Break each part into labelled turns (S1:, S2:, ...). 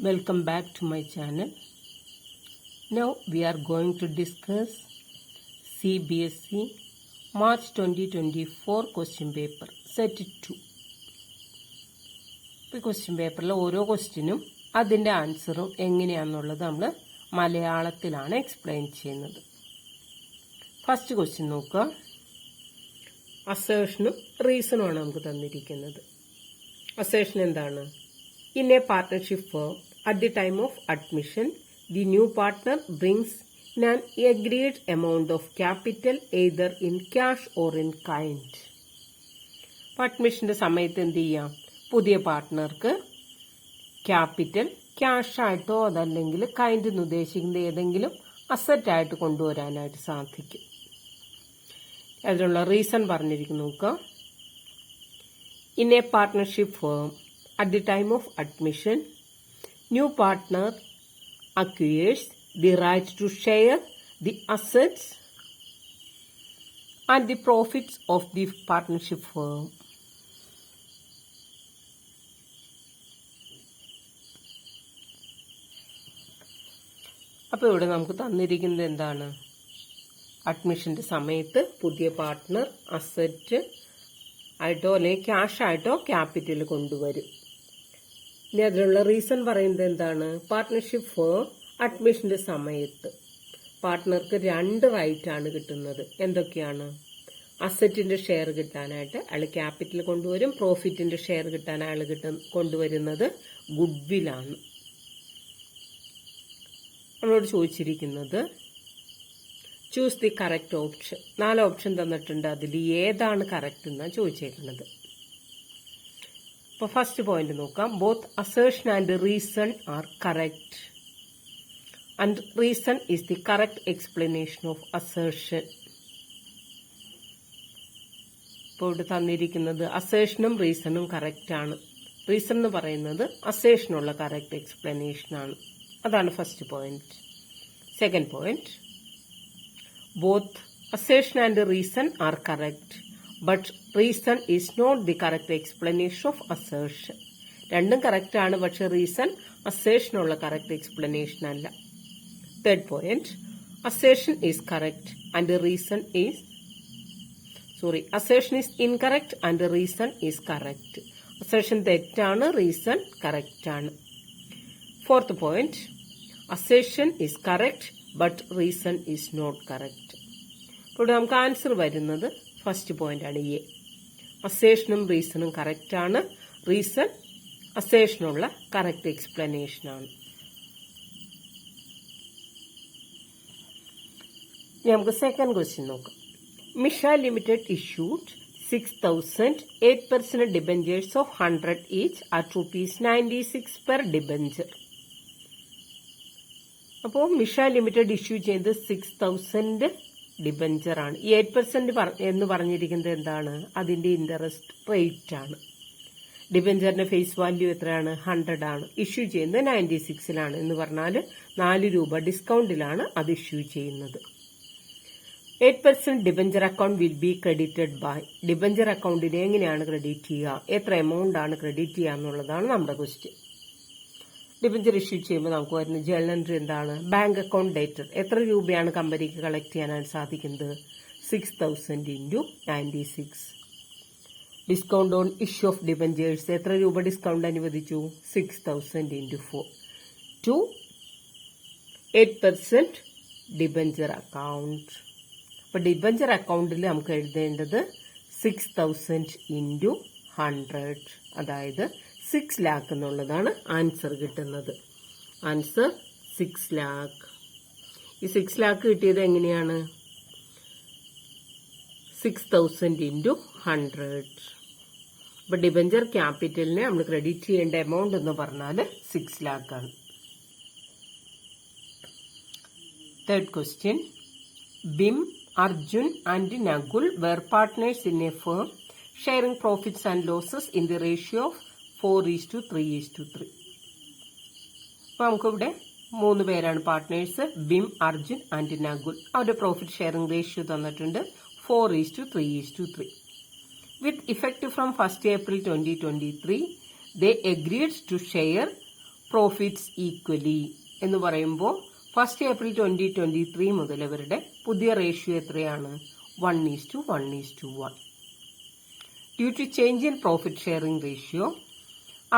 S1: Welcome back to my channel. Now we are going to discuss CBSE March 2024 question paper set 2. ഈ question പേപ്പറിൽ ഓരോ ക്വസ്റ്റ്യനും അതിൻ്റെ ആൻസറും എങ്ങനെയാണെന്നുള്ളത് നമ്മൾ മലയാളത്തിലാണ് എക്സ്പ്ലെയിൻ ചെയ്യുന്നത്. ഫസ്റ്റ് ക്വസ്റ്റ്യൻ നോക്കുക. അസേഷനും റീസണുമാണ് നമുക്ക് തന്നിരിക്കുന്നത്. അസേഷൻ എന്താണ്? In a partnership firm, at the time of admission, the new partner brings in an agreed amount of capital either in cash or in kind. അഡ്മിഷന്റെ സമയത്ത് എന്ത് ചെയ്യാം? പുതിയ പാർട്ട്ണർക്ക് ക്യാപിറ്റൽ ക്യാഷ് ആയിട്ടോ അതല്ലെങ്കിൽ കൈൻഡ് എന്ന് ഉദ്ദേശിക്കുന്ന ഏതെങ്കിലും അസറ്റ് ആയിട്ട് കൊണ്ടുവരാനായിട്ട് സാധിക്കും. അതിനുള്ള റീസൺ പറഞ്ഞിരിക്കുന്നു നോക്കുക. In A partnership firm, at the time of admission, new partner acquires the right to share the assets and the profits of the partnership firm. അപ്പോൾ ഇവിടെ നമുക്ക് തന്നിരിക്കുന്നത് എന്താണ്? അഡ്മിഷന്റെ സമയത്ത് പുതിയ പാർട്ട്ണർ അസറ്റ് ആയിട്ടോ അല്ലെങ്കിൽ ക്യാഷ് ആയിട്ടോ ക്യാപിറ്റൽ കൊണ്ടുവരും. ഇനി അതിനുള്ള റീസൺ പറയുന്നത് എന്താണ്? പാർട്ട്ണർഷിപ്പ് ഫേം അഡ്മിഷന്റെ സമയത്ത് പാർട്ട്ണർക്ക് 2 റൈറ്റ് ആണ് കിട്ടുന്നത്. എന്തൊക്കെയാണ്? അസറ്റിന്റെ ഷെയർ കിട്ടാനായിട്ട് അയാൾ ക്യാപിറ്റൽ കൊണ്ടുവരും. പ്രോഫിറ്റിന്റെ ഷെയർ കിട്ടാൻ അയാൾ കൊണ്ടുവരുന്നത് ഗുഡ്വില്ലാണ്. നമ്മളോട് ചോദിച്ചിരിക്കുന്നത് choose the correct option. 4 option തന്നിട്ടുണ്ട്. അതിൽ ഏതാണ് കറക്റ്റ് എന്നാണ് ചോദിച്ചേക്കുന്നത്. അപ്പോൾ ഫസ്റ്റ് പോയിന്റ് നോക്കാം. Both assertion and reason are correct and reason is the correct explanation of assertion. ഇപ്പോൾ ഇവിടെ തന്നിരിക്കുന്നത് അസേഷനും റീസണും കറക്റ്റ് ആണ്. റീസൺ എന്ന് പറയുന്നത് അസേഷനുള്ള കറക്റ്റ് എക്സ്പ്ലനേഷൻ ആണ്. അതാണ് first point. Second point, both assertion and reason are correct but reason is not the correct explanation of assertion. രണ്ടും കറക്റ്റ് ആണ്, പക്ഷെ റീസൺ അസേഷനുള്ള കറക്റ്റ് എക്സ്പ്ലനേഷൻ അല്ല. Third point, assertion is correct and reason is assertion is incorrect and reason is correct. Assertion തെറ്റാണ്, reason correct ആണ്. Fourth point, assertion is correct but reason is not correct. ഇവിടെ നമുക്ക് answer വരുന്നത് first point ആണ്. A, അസേഷനും റീസണും correct ആണ്. Reason അസേഷനുള്ള കറക്റ്റ് എക്സ്പ്ലനേഷൻ ആണ്. നമുക്ക് സെക്കൻഡ് ക്വസ്റ്റ്യൻ നോക്കാം. Misha limited issued 6,000 8% debentures of 100 each at ₹96 per debenture. അപ്പോൾ മിഷ ലിമിറ്റഡ് ഇഷ്യൂ ചെയ്ത് 6,000 ഡിബഞ്ചർ ആണ്. ഈ 8% എന്ന് പറഞ്ഞിരിക്കുന്നത് എന്താണ്? അതിന്റെ ഇൻട്രസ്റ്റ് റേറ്റ് ആണ്. ഡിബഞ്ചറിന്റെ ഫേസ് വാല്യൂ എത്രയാണ്? 100 ആണ്. ഇഷ്യൂ ചെയ്യുന്നത് 96 എന്ന് പറഞ്ഞാൽ 4 രൂപ ഡിസ്കൗണ്ടിലാണ് അത് ഇഷ്യൂ ചെയ്യുന്നത്. 8% debenture account will be credited by. Debenture അക്കൗണ്ടിനെ എങ്ങനെയാണ് ക്രെഡിറ്റ് ചെയ്യുക? എത്ര എമൗണ്ട് ആണ് ക്രെഡിറ്റ് ചെയ്യുക എന്നുള്ളതാണ് നമ്മുടെ ക്വസ്റ്റ്യൻ. ഡിബഞ്ചർ ഇഷ്യൂ ചെയ്യുമ്പോൾ നമുക്ക് വരുന്ന ജേർണൽ എൻട്രി എന്താണ്? Bank account ഡേറ്റർ. എത്ര രൂപയാണ് കമ്പനിക്ക് കളക്ട് ചെയ്യാനായിട്ട് സാധിക്കുന്നത്? 6,000 × 96. Discount on issue of debentures. എത്ര രൂപ ഡിസ്കൗണ്ട് അനുവദിച്ചു? 6,000 × 4 ടു 8% ഡിബഞ്ചർ അക്കൗണ്ട്. അപ്പൊ ഡിബഞ്ചർ അക്കൗണ്ടിൽ നമുക്ക് എഴുതേണ്ടത് 6,000 × 100, അതായത് 6 lakh എന്നുള്ളതാണ് ആൻസർ കിട്ടുന്നത്. Answer 6 lakh. ഈ 6 lakh കിട്ടിയത് എങ്ങനെയാണ്? 6,000 × 100. അപ്പൊ ഡിബഞ്ചർ ക്യാപിറ്റലിനെ നമ്മൾ ക്രെഡിറ്റ് ചെയ്യേണ്ട എമൗണ്ട് എന്ന് പറഞ്ഞാൽ 6 lakh ആണ്. Third question, BHIM, Arjun and Nakul were partners in a firm sharing profits and losses in the ratio of 4:3:3. അപ്പൊ നമുക്കിവിടെ 3 പേരാണ് പാർട്ട്നേഴ്സ്. ബിം, അർജുൻ ആൻഡ് നകുൽ. അവരുടെ പ്രോഫിറ്റ് ഷെയറിംഗ് റേഷ്യോ തന്നിട്ടുണ്ട് 4:3:3. With effect from 1st April 2023, they agreed to share profits equally എന്ന് പറയുമ്പോൾ 1 April 2023 മുതൽ ഇവരുടെ പുതിയ റേഷ്യോ എത്രയാണ്? 1:1:1. Due to change in profit sharing ratio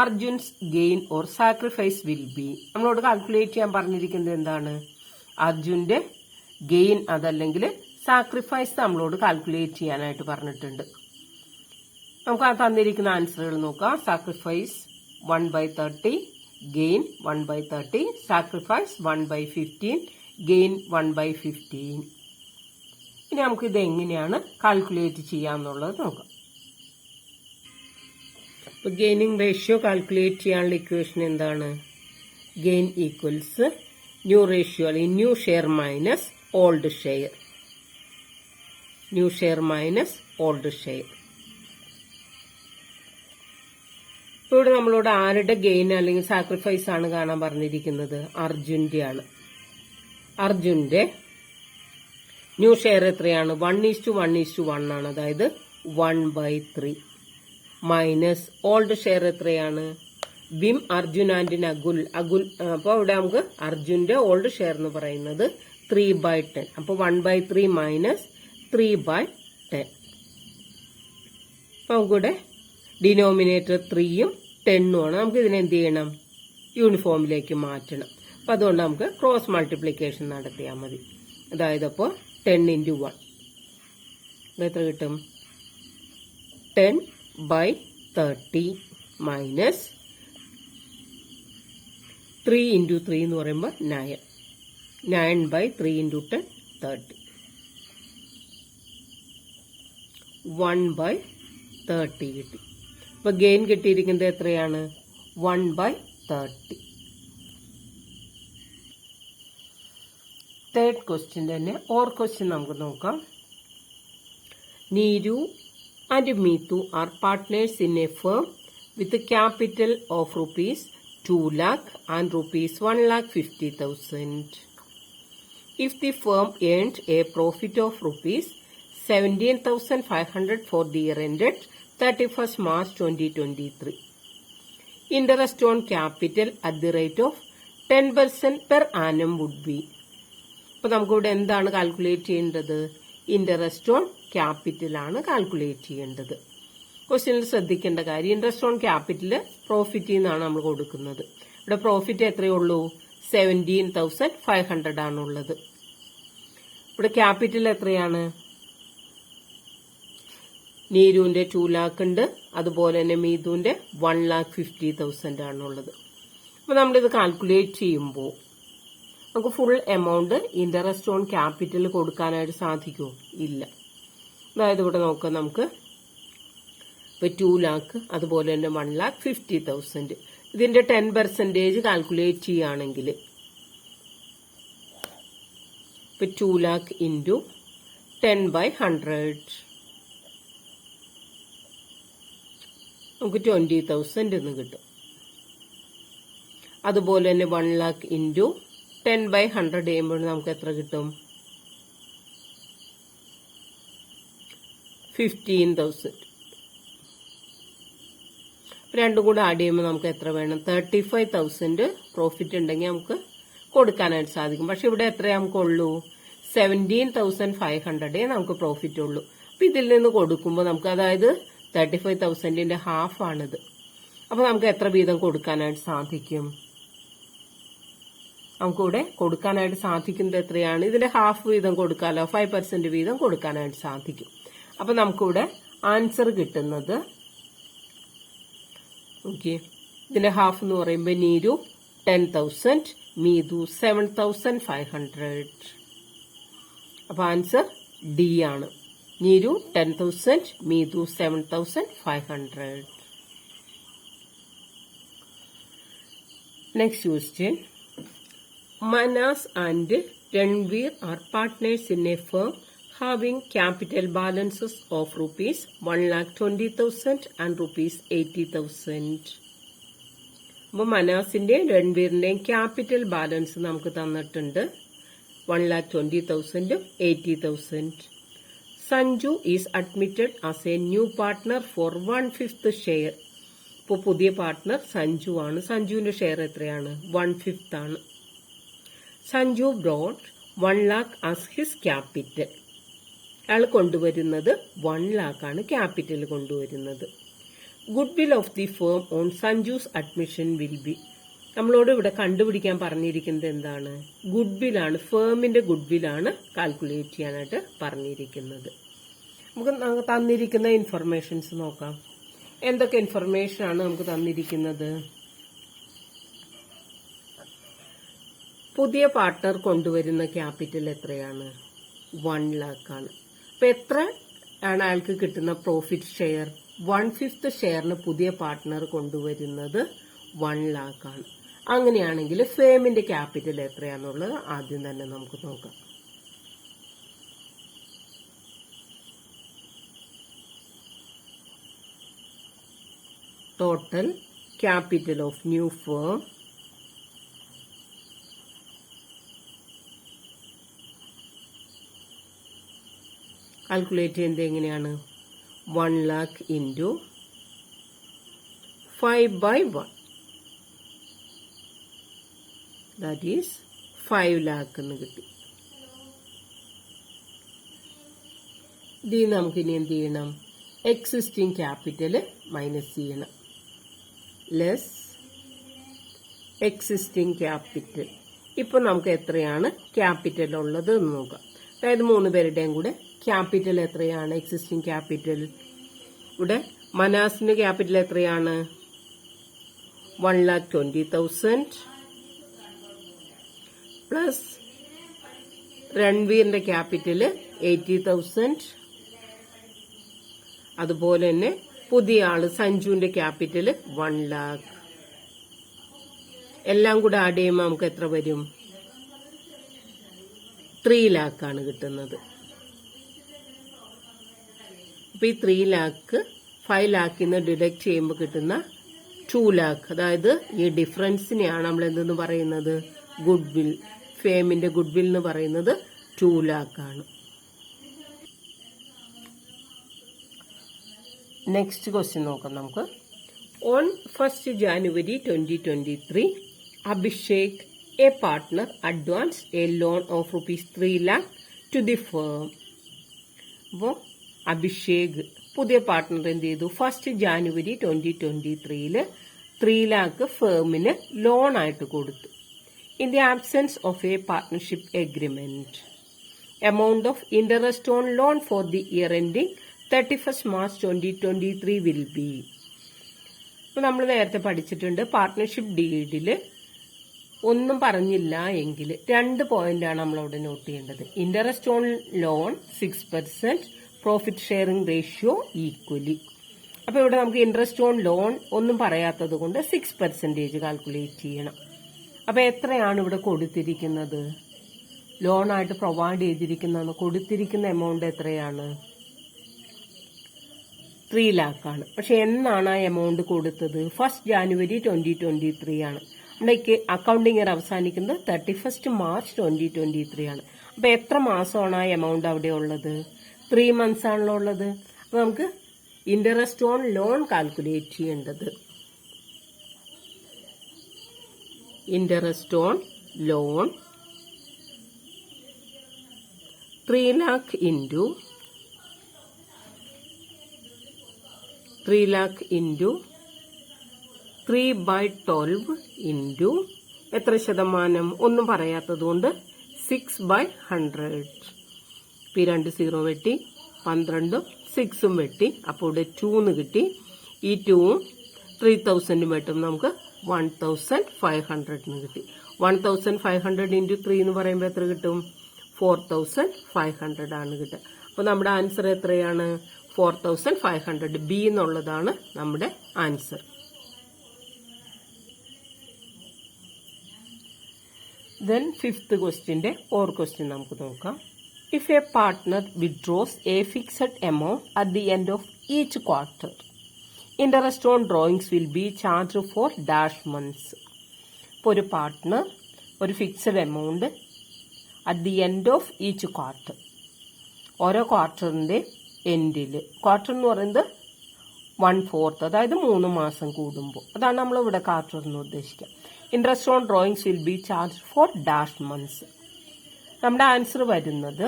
S1: Arjun's gain or sacrifice will be. നമ്മളോട് കാൽക്കുലേറ്റ് ചെയ്യാൻ പറഞ്ഞിരിക്കുന്നത് എന്താണ്? അർജുന്റെ ഗെയിൻ അതല്ലെങ്കിൽ സാക്രിഫൈസ് നമ്മളോട് കാൽക്കുലേറ്റ് ചെയ്യാനായിട്ട് പറഞ്ഞിട്ടുണ്ട്. നമുക്ക് ആ തന്നിരിക്കുന്ന ആൻസറുകൾ നോക്കാം. Sacrifice 1/30, gain 1/30, sacrifice 1/15, gain 1/15. ഇനി നമുക്ക് ഇത് എങ്ങനെയാണ് കാൽക്കുലേറ്റ് ചെയ്യാന്നുള്ളത് നോക്കാം. അപ്പോൾ ഗെയിനിങ് റേഷ്യോ കാൽക്കുലേറ്റ് ചെയ്യാനുള്ള ഇക്വേഷൻ എന്താണ്? ഗെയിൻ ഈക്വൽസ് ന്യൂ റേഷ്യോ അല്ലെങ്കിൽ new share minus old share. New share minus old share. ഇവിടെ നമ്മളോട് ആരുടെ ഗെയിൻ അല്ലെങ്കിൽ സാക്രിഫൈസ് ആണ് കാണാൻ പറഞ്ഞിരിക്കുന്നത്? അർജുന്റെ ആണ്. അർജുന്റെ ന്യൂ ഷെയർ എത്രയാണ്? 1:1:1 ആണ്. അതായത് 1/3 മൈനസ് ഓൾഡ് ഷെയർ എത്രയാണ്? ബിം, അർജുൻ ആൻഡ് നകുൽ. അപ്പോൾ ഇവിടെ നമുക്ക് അർജുന്റെ ഓൾഡ് ഷെയർ എന്ന് പറയുന്നത് 3/10. അപ്പോൾ 1/3 മൈനസ് 3/10. അപ്പൊ നമുക്കിവിടെ ഡിനോമിനേറ്റർ 3ഉം 10ഉം ആണ്. നമുക്ക് ഇതിനെ എന്ത് ചെയ്യണം? യൂണിഫോമിലേക്ക് മാറ്റണം. അപ്പൊ അതുകൊണ്ട് നമുക്ക് ക്രോസ് മൾട്ടിപ്ലിക്കേഷൻ നടത്തിയാൽ മതി. അതായത് അപ്പോൾ 10 × 1 എത്ര കിട്ടും? 10/30 മൈനസ് 3 × 3 എന്ന് പറയുമ്പോൾ 9. 9/3 × 10 30. 1/30 കിട്ടി. അപ്പൊ ഗെയിൻ കിട്ടിയിരിക്കുന്നത് എത്രയാണ്? 1/30. തേർഡ് ക്വസ്റ്റ്യൻ തന്നെ ഓർ ക്വസ്റ്റ്യൻ നമുക്ക് നോക്കാം. Neeru and Meetu are partners in a firm with capital of ₹2 lakh and ₹1,50,000. If the firm earned a profit of ₹17,500 for the year ended 31st March 2023. Interest on capital at the rate of 10% per annum would be. അപ്പോൾ നമുക്കിവിടെ എന്താണ് calculate ചെയ്യേണ്ടത്? Interest on capital ആണ് calculate ചെയ്യേണ്ടത്. ക്വസ്റ്റ്യനിൽ ശ്രദ്ധിക്കേണ്ട കാര്യം, interest on capital പ്രോഫിറ്റിൽ നിന്നാണ് നമ്മൾ കൊടുക്കുന്നത്. ഇവിടെ പ്രോഫിറ്റ് എത്രയേ ഉള്ളൂ? 17,500 ആണുള്ളത്. ഇവിടെ ക്യാപിറ്റൽ എത്രയാണ്? നീരുവിന്റെ 2 lakh ഉണ്ട്, അതുപോലെ തന്നെ മീതുവിന്റെ 1,50,000 ആണുള്ളത്. അപ്പൊ നമ്മളിത് കാൽക്കുലേറ്റ് ചെയ്യുമ്പോൾ നമുക്ക് full amount interest on capital കൊടുക്കാനായിട്ട് സാധിക്കുമോ? ഇല്ല. അതായത് ഇവിടെ നോക്കാം, നമുക്ക് ഇപ്പൊ 2 lakh അതുപോലെ തന്നെ 1,50,000 ഇതിന്റെ 10% കാൽക്കുലേറ്റ് ചെയ്യുകയാണെങ്കിൽ ഇപ്പൊ 2 lakh into 10/100 നമുക്ക് 20,000 എന്ന് കിട്ടും. അതുപോലെ തന്നെ 1 lakh into 10/100 ചെയ്യുമ്പോൾ നമുക്ക് എത്ര കിട്ടും? 15,000. രണ്ടും കൂടെ ആഡ് ചെയ്യുമ്പോൾ നമുക്ക് എത്ര വേണം? 35,000 പ്രോഫിറ്റ് ഉണ്ടെങ്കിൽ നമുക്ക് കൊടുക്കാനായിട്ട് സാധിക്കും. പക്ഷെ ഇവിടെ എത്ര നമുക്കുള്ളൂ? 17,500 നമുക്ക് പ്രോഫിറ്റ് ഉള്ളൂ. അപ്പൊ ഇതിൽ നിന്ന് കൊടുക്കുമ്പോൾ നമുക്ക്, അതായത് 35,000ന്റെ ഹാഫ് ആണിത്. അപ്പൊ നമുക്ക് എത്ര വീതം കൊടുക്കാനായിട്ട് സാധിക്കും? നമുക്കിവിടെ കൊടുക്കാനായിട്ട് സാധിക്കുന്നത് എത്രയാണ്? ഇതിന്റെ ഹാഫ് വീതം കൊടുക്കാമല്ലോ, 5% വീതം കൊടുക്കാനായിട്ട് സാധിക്കും. അപ്പൊ നമുക്കിവിടെ ആൻസർ കിട്ടുന്നത്, ഓക്കെ, ഇതിന്റെ ഹാഫ് എന്ന് പറയുമ്പോൾ നീരു 10,000, മീതു 7,500. അപ്പൊ ആൻസർ ഡി ആണ്. നീരു 10,000, Meethu 7,500. Next question. Manas and Ranveer are partners in a firm having capital balances of ₹1,20,000 and ₹80,000. അപ്പോൾ മനാസിന്റെ രൺവീറിന്റെയും ക്യാപിറ്റൽ ബാലൻസ് നമുക്ക് തന്നിട്ടുണ്ട്. 1,20,000 80,000. Sanju is admitted as a new partner for 1/5 share. ഇപ്പോൾ പുതിയ പാർട്ട്ണർ സഞ്ജു ആണ്. സഞ്ജുവിന്റെ ഷെയർ എത്രയാണ്? 1/5 ആണ്. Sanju brought 1 lakh as his capital. അയാൾ കൊണ്ടുവരുന്നത് 1 lakh ആണ് ക്യാപിറ്റൽ കൊണ്ടുവരുന്നത്. Good will of the firm on Sanju's admission will be. നമ്മളോട് ഇവിടെ കണ്ടുപിടിക്കാൻ പറഞ്ഞിരിക്കുന്നത് എന്താണ്? ഗുഡ് വില്ലാണ്. ഫേമിന്റെ ഗുഡ് വില്ലാണ് കാൽക്കുലേറ്റ് ചെയ്യാനായിട്ട് പറഞ്ഞിരിക്കുന്നത്. നമുക്ക് തന്നിരിക്കുന്ന ഇൻഫർമേഷൻസ് നോക്കാം. എന്തൊക്കെ ഇൻഫർമേഷൻ ആണ് നമുക്ക് തന്നിരിക്കുന്നത്? പുതിയ പാർട്ട്ണർ കൊണ്ടുവരുന്ന ക്യാപിറ്റൽ എത്രയാണ്? 1 lakh ആണ്. അപ്പൊ എത്ര ആണ് അയാൾക്ക് കിട്ടുന്ന പ്രോഫിറ്റ് ഷെയർ? 1/5 ഷെയറിന് പുതിയ പാർട്ട്ണർ കൊണ്ടുവരുന്നത് 1 lakh ആണ്. അങ്ങനെയാണെങ്കിൽ ഫേമിന്റെ ക്യാപിറ്റൽ എത്രയാണെന്നുള്ളത് ആദ്യം തന്നെ നമുക്ക് നോക്കാം. Total capital of new firm calculate ചെയ്യുന്നത് എങ്ങനെയാണ്? 1 lakh into 5/1. That is 5 lakh എന്ന് കിട്ടി. ഇതിൽ നമുക്ക് ഇനി എന്ത് ചെയ്യണം? എക്സിസ്റ്റിംഗ് ക്യാപിറ്റൽ മൈനസ് ചെയ്യണം. Less existing capital. ഇപ്പൊ നമുക്ക് എത്രയാണ് ക്യാപിറ്റൽ ഉള്ളത് എന്ന് നോക്കാം. അതായത് 3 പേരുടെയും കൂടെ ക്യാപിറ്റൽ എത്രയാണ്? Existing capital. ഇവിടെ മനാസിന്റെ ക്യാപിറ്റൽ എത്രയാണ്? 1,20,000 പ്ലസ് രൺവീറിന്റെ ക്യാപിറ്റൽ 80,000. അതുപോലെ തന്നെ പുതിയ ആള് സഞ്ജുവിന്റെ ക്യാപിറ്റൽ 1 lakh. എല്ലാം കൂടെ ആഡ് ചെയ്യുമ്പോൾ നമുക്ക് എത്ര വരും? 3 lakh ആണ് കിട്ടുന്നത്. അപ്പൊ ഈ 3 lakh 5 lakh ഡിഡക്ട് ചെയ്യുമ്പോൾ കിട്ടുന്ന 2 lakh. അതായത് ഈ ഡിഫറൻസിനെയാണ് നമ്മൾ എന്തെന്ന് പറയുന്നത്? Goodwill. ഫേമിന്റെ ഗുഡ് വിൽ എന്ന് പറയുന്നത് 2 lakh ആണ്. നെക്സ്റ്റ് ക്വസ്റ്റ്യൻ നോക്കാം നമുക്ക്. On 1st January 2023, Abhishek, a partner, advanced a loan of rupees 3 lakh to the firm. അപ്പോൾ അഭിഷേക് പുതിയ പാർട്ട്ണർ എന്ത് ചെയ്തു? 1st January 2023 3 lakh ഫേമിന് ലോൺ ആയിട്ട് കൊടുത്തു. In the absence of A partnership agreement, amount of interest on loan for the year ending 31st March 2023 will be. ഇപ്പൊ നമ്മൾ നേരത്തെ പഠിച്ചിട്ടുണ്ട് പാർട്ട്ണർഷിപ്പ് ഡീഡില് ഒന്നും പറഞ്ഞില്ല എങ്കിൽ 2 പോയിന്റാണ് നമ്മളവിടെ നോട്ട് ചെയ്യേണ്ടത്. Interest on loan 6%, profit sharing ratio equally. അപ്പൊ ഇവിടെ നമുക്ക് ഇൻട്രസ്റ്റ് ഓൺ ലോൺ ഒന്നും പറയാത്തത് കൊണ്ട് 6% കാൽക്കുലേറ്റ് ചെയ്യണം. അപ്പൊ എത്രയാണ് ഇവിടെ കൊടുത്തിരിക്കുന്നത്? ലോണായിട്ട് പ്രൊവൈഡ് ചെയ്തിരിക്കുന്ന കൊടുത്തിരിക്കുന്ന എമൗണ്ട് എത്രയാണ്? 3 lakh ആണ്. പക്ഷെ എന്നാണ് ആ എമൗണ്ട് കൊടുത്തത്? 1st January 2023 ആണ്. നമ്മുടെ അക്കൗണ്ടിങ് ഇയർ അവസാനിക്കുന്നത് 31st March 2023 ആണ്. അപ്പൊ എത്ര മാസമാണ് ആ എമൗണ്ട് അവിടെ ഉള്ളത്? 3 months ആണല്ലോ ഉള്ളത്. അപ്പൊ നമുക്ക് ഇൻട്രസ്റ്റ് ഓൺ ലോൺ കാൽക്കുലേറ്റ് ചെയ്യേണ്ടത്. Interest on loan 3 lakh into 3/12 into എത്ര ശതമാനം? ഒന്നും പറയാത്തത് കൊണ്ട് 6/100. ഈ 2 0 വെട്ടി, 12 6 വെട്ടി, അപ്പോൾ ഇവിടെ 2 കിട്ടി. ഈ 2 3,000 വെട്ടും നമുക്ക് 1,500 കിട്ടി. 1,500 into 3 എന്ന് പറയുമ്പോൾ എത്ര കിട്ടും? 4,500 ആണ് കിട്ടുക. അപ്പൊ നമ്മുടെ ആൻസർ എത്രയാണ്? 4,500. ബി എന്നുള്ളതാണ് നമ്മുടെ ആൻസർ. ദെൻ 5th ക്വസ്റ്റ്യന്റെ ഓർ ക്വസ്റ്റ്യൻ നമുക്ക് നോക്കാം. If a partner withdraws a fixed amount at the end of each quarter, interest on drawings will be charge for dash months. ഇപ്പോൾ ഒരു പാർട്ട്ണർ ഒരു fixed amount at the end of each quarter, ഓരോ ക്വാർട്ടറിന്റെ എൻഡിൽ, quarter എന്ന് പറയുന്നത് 1/4, അതായത് 3 മാസം കൂടുമ്പോൾ. അതാണ് നമ്മൾ ഇവിടെ കാറ്ററിന് ഉദ്ദേശിക്കുക. Interest on drawings will be charge for dash months. നമ്മുടെ ആൻസർ വരുന്നത്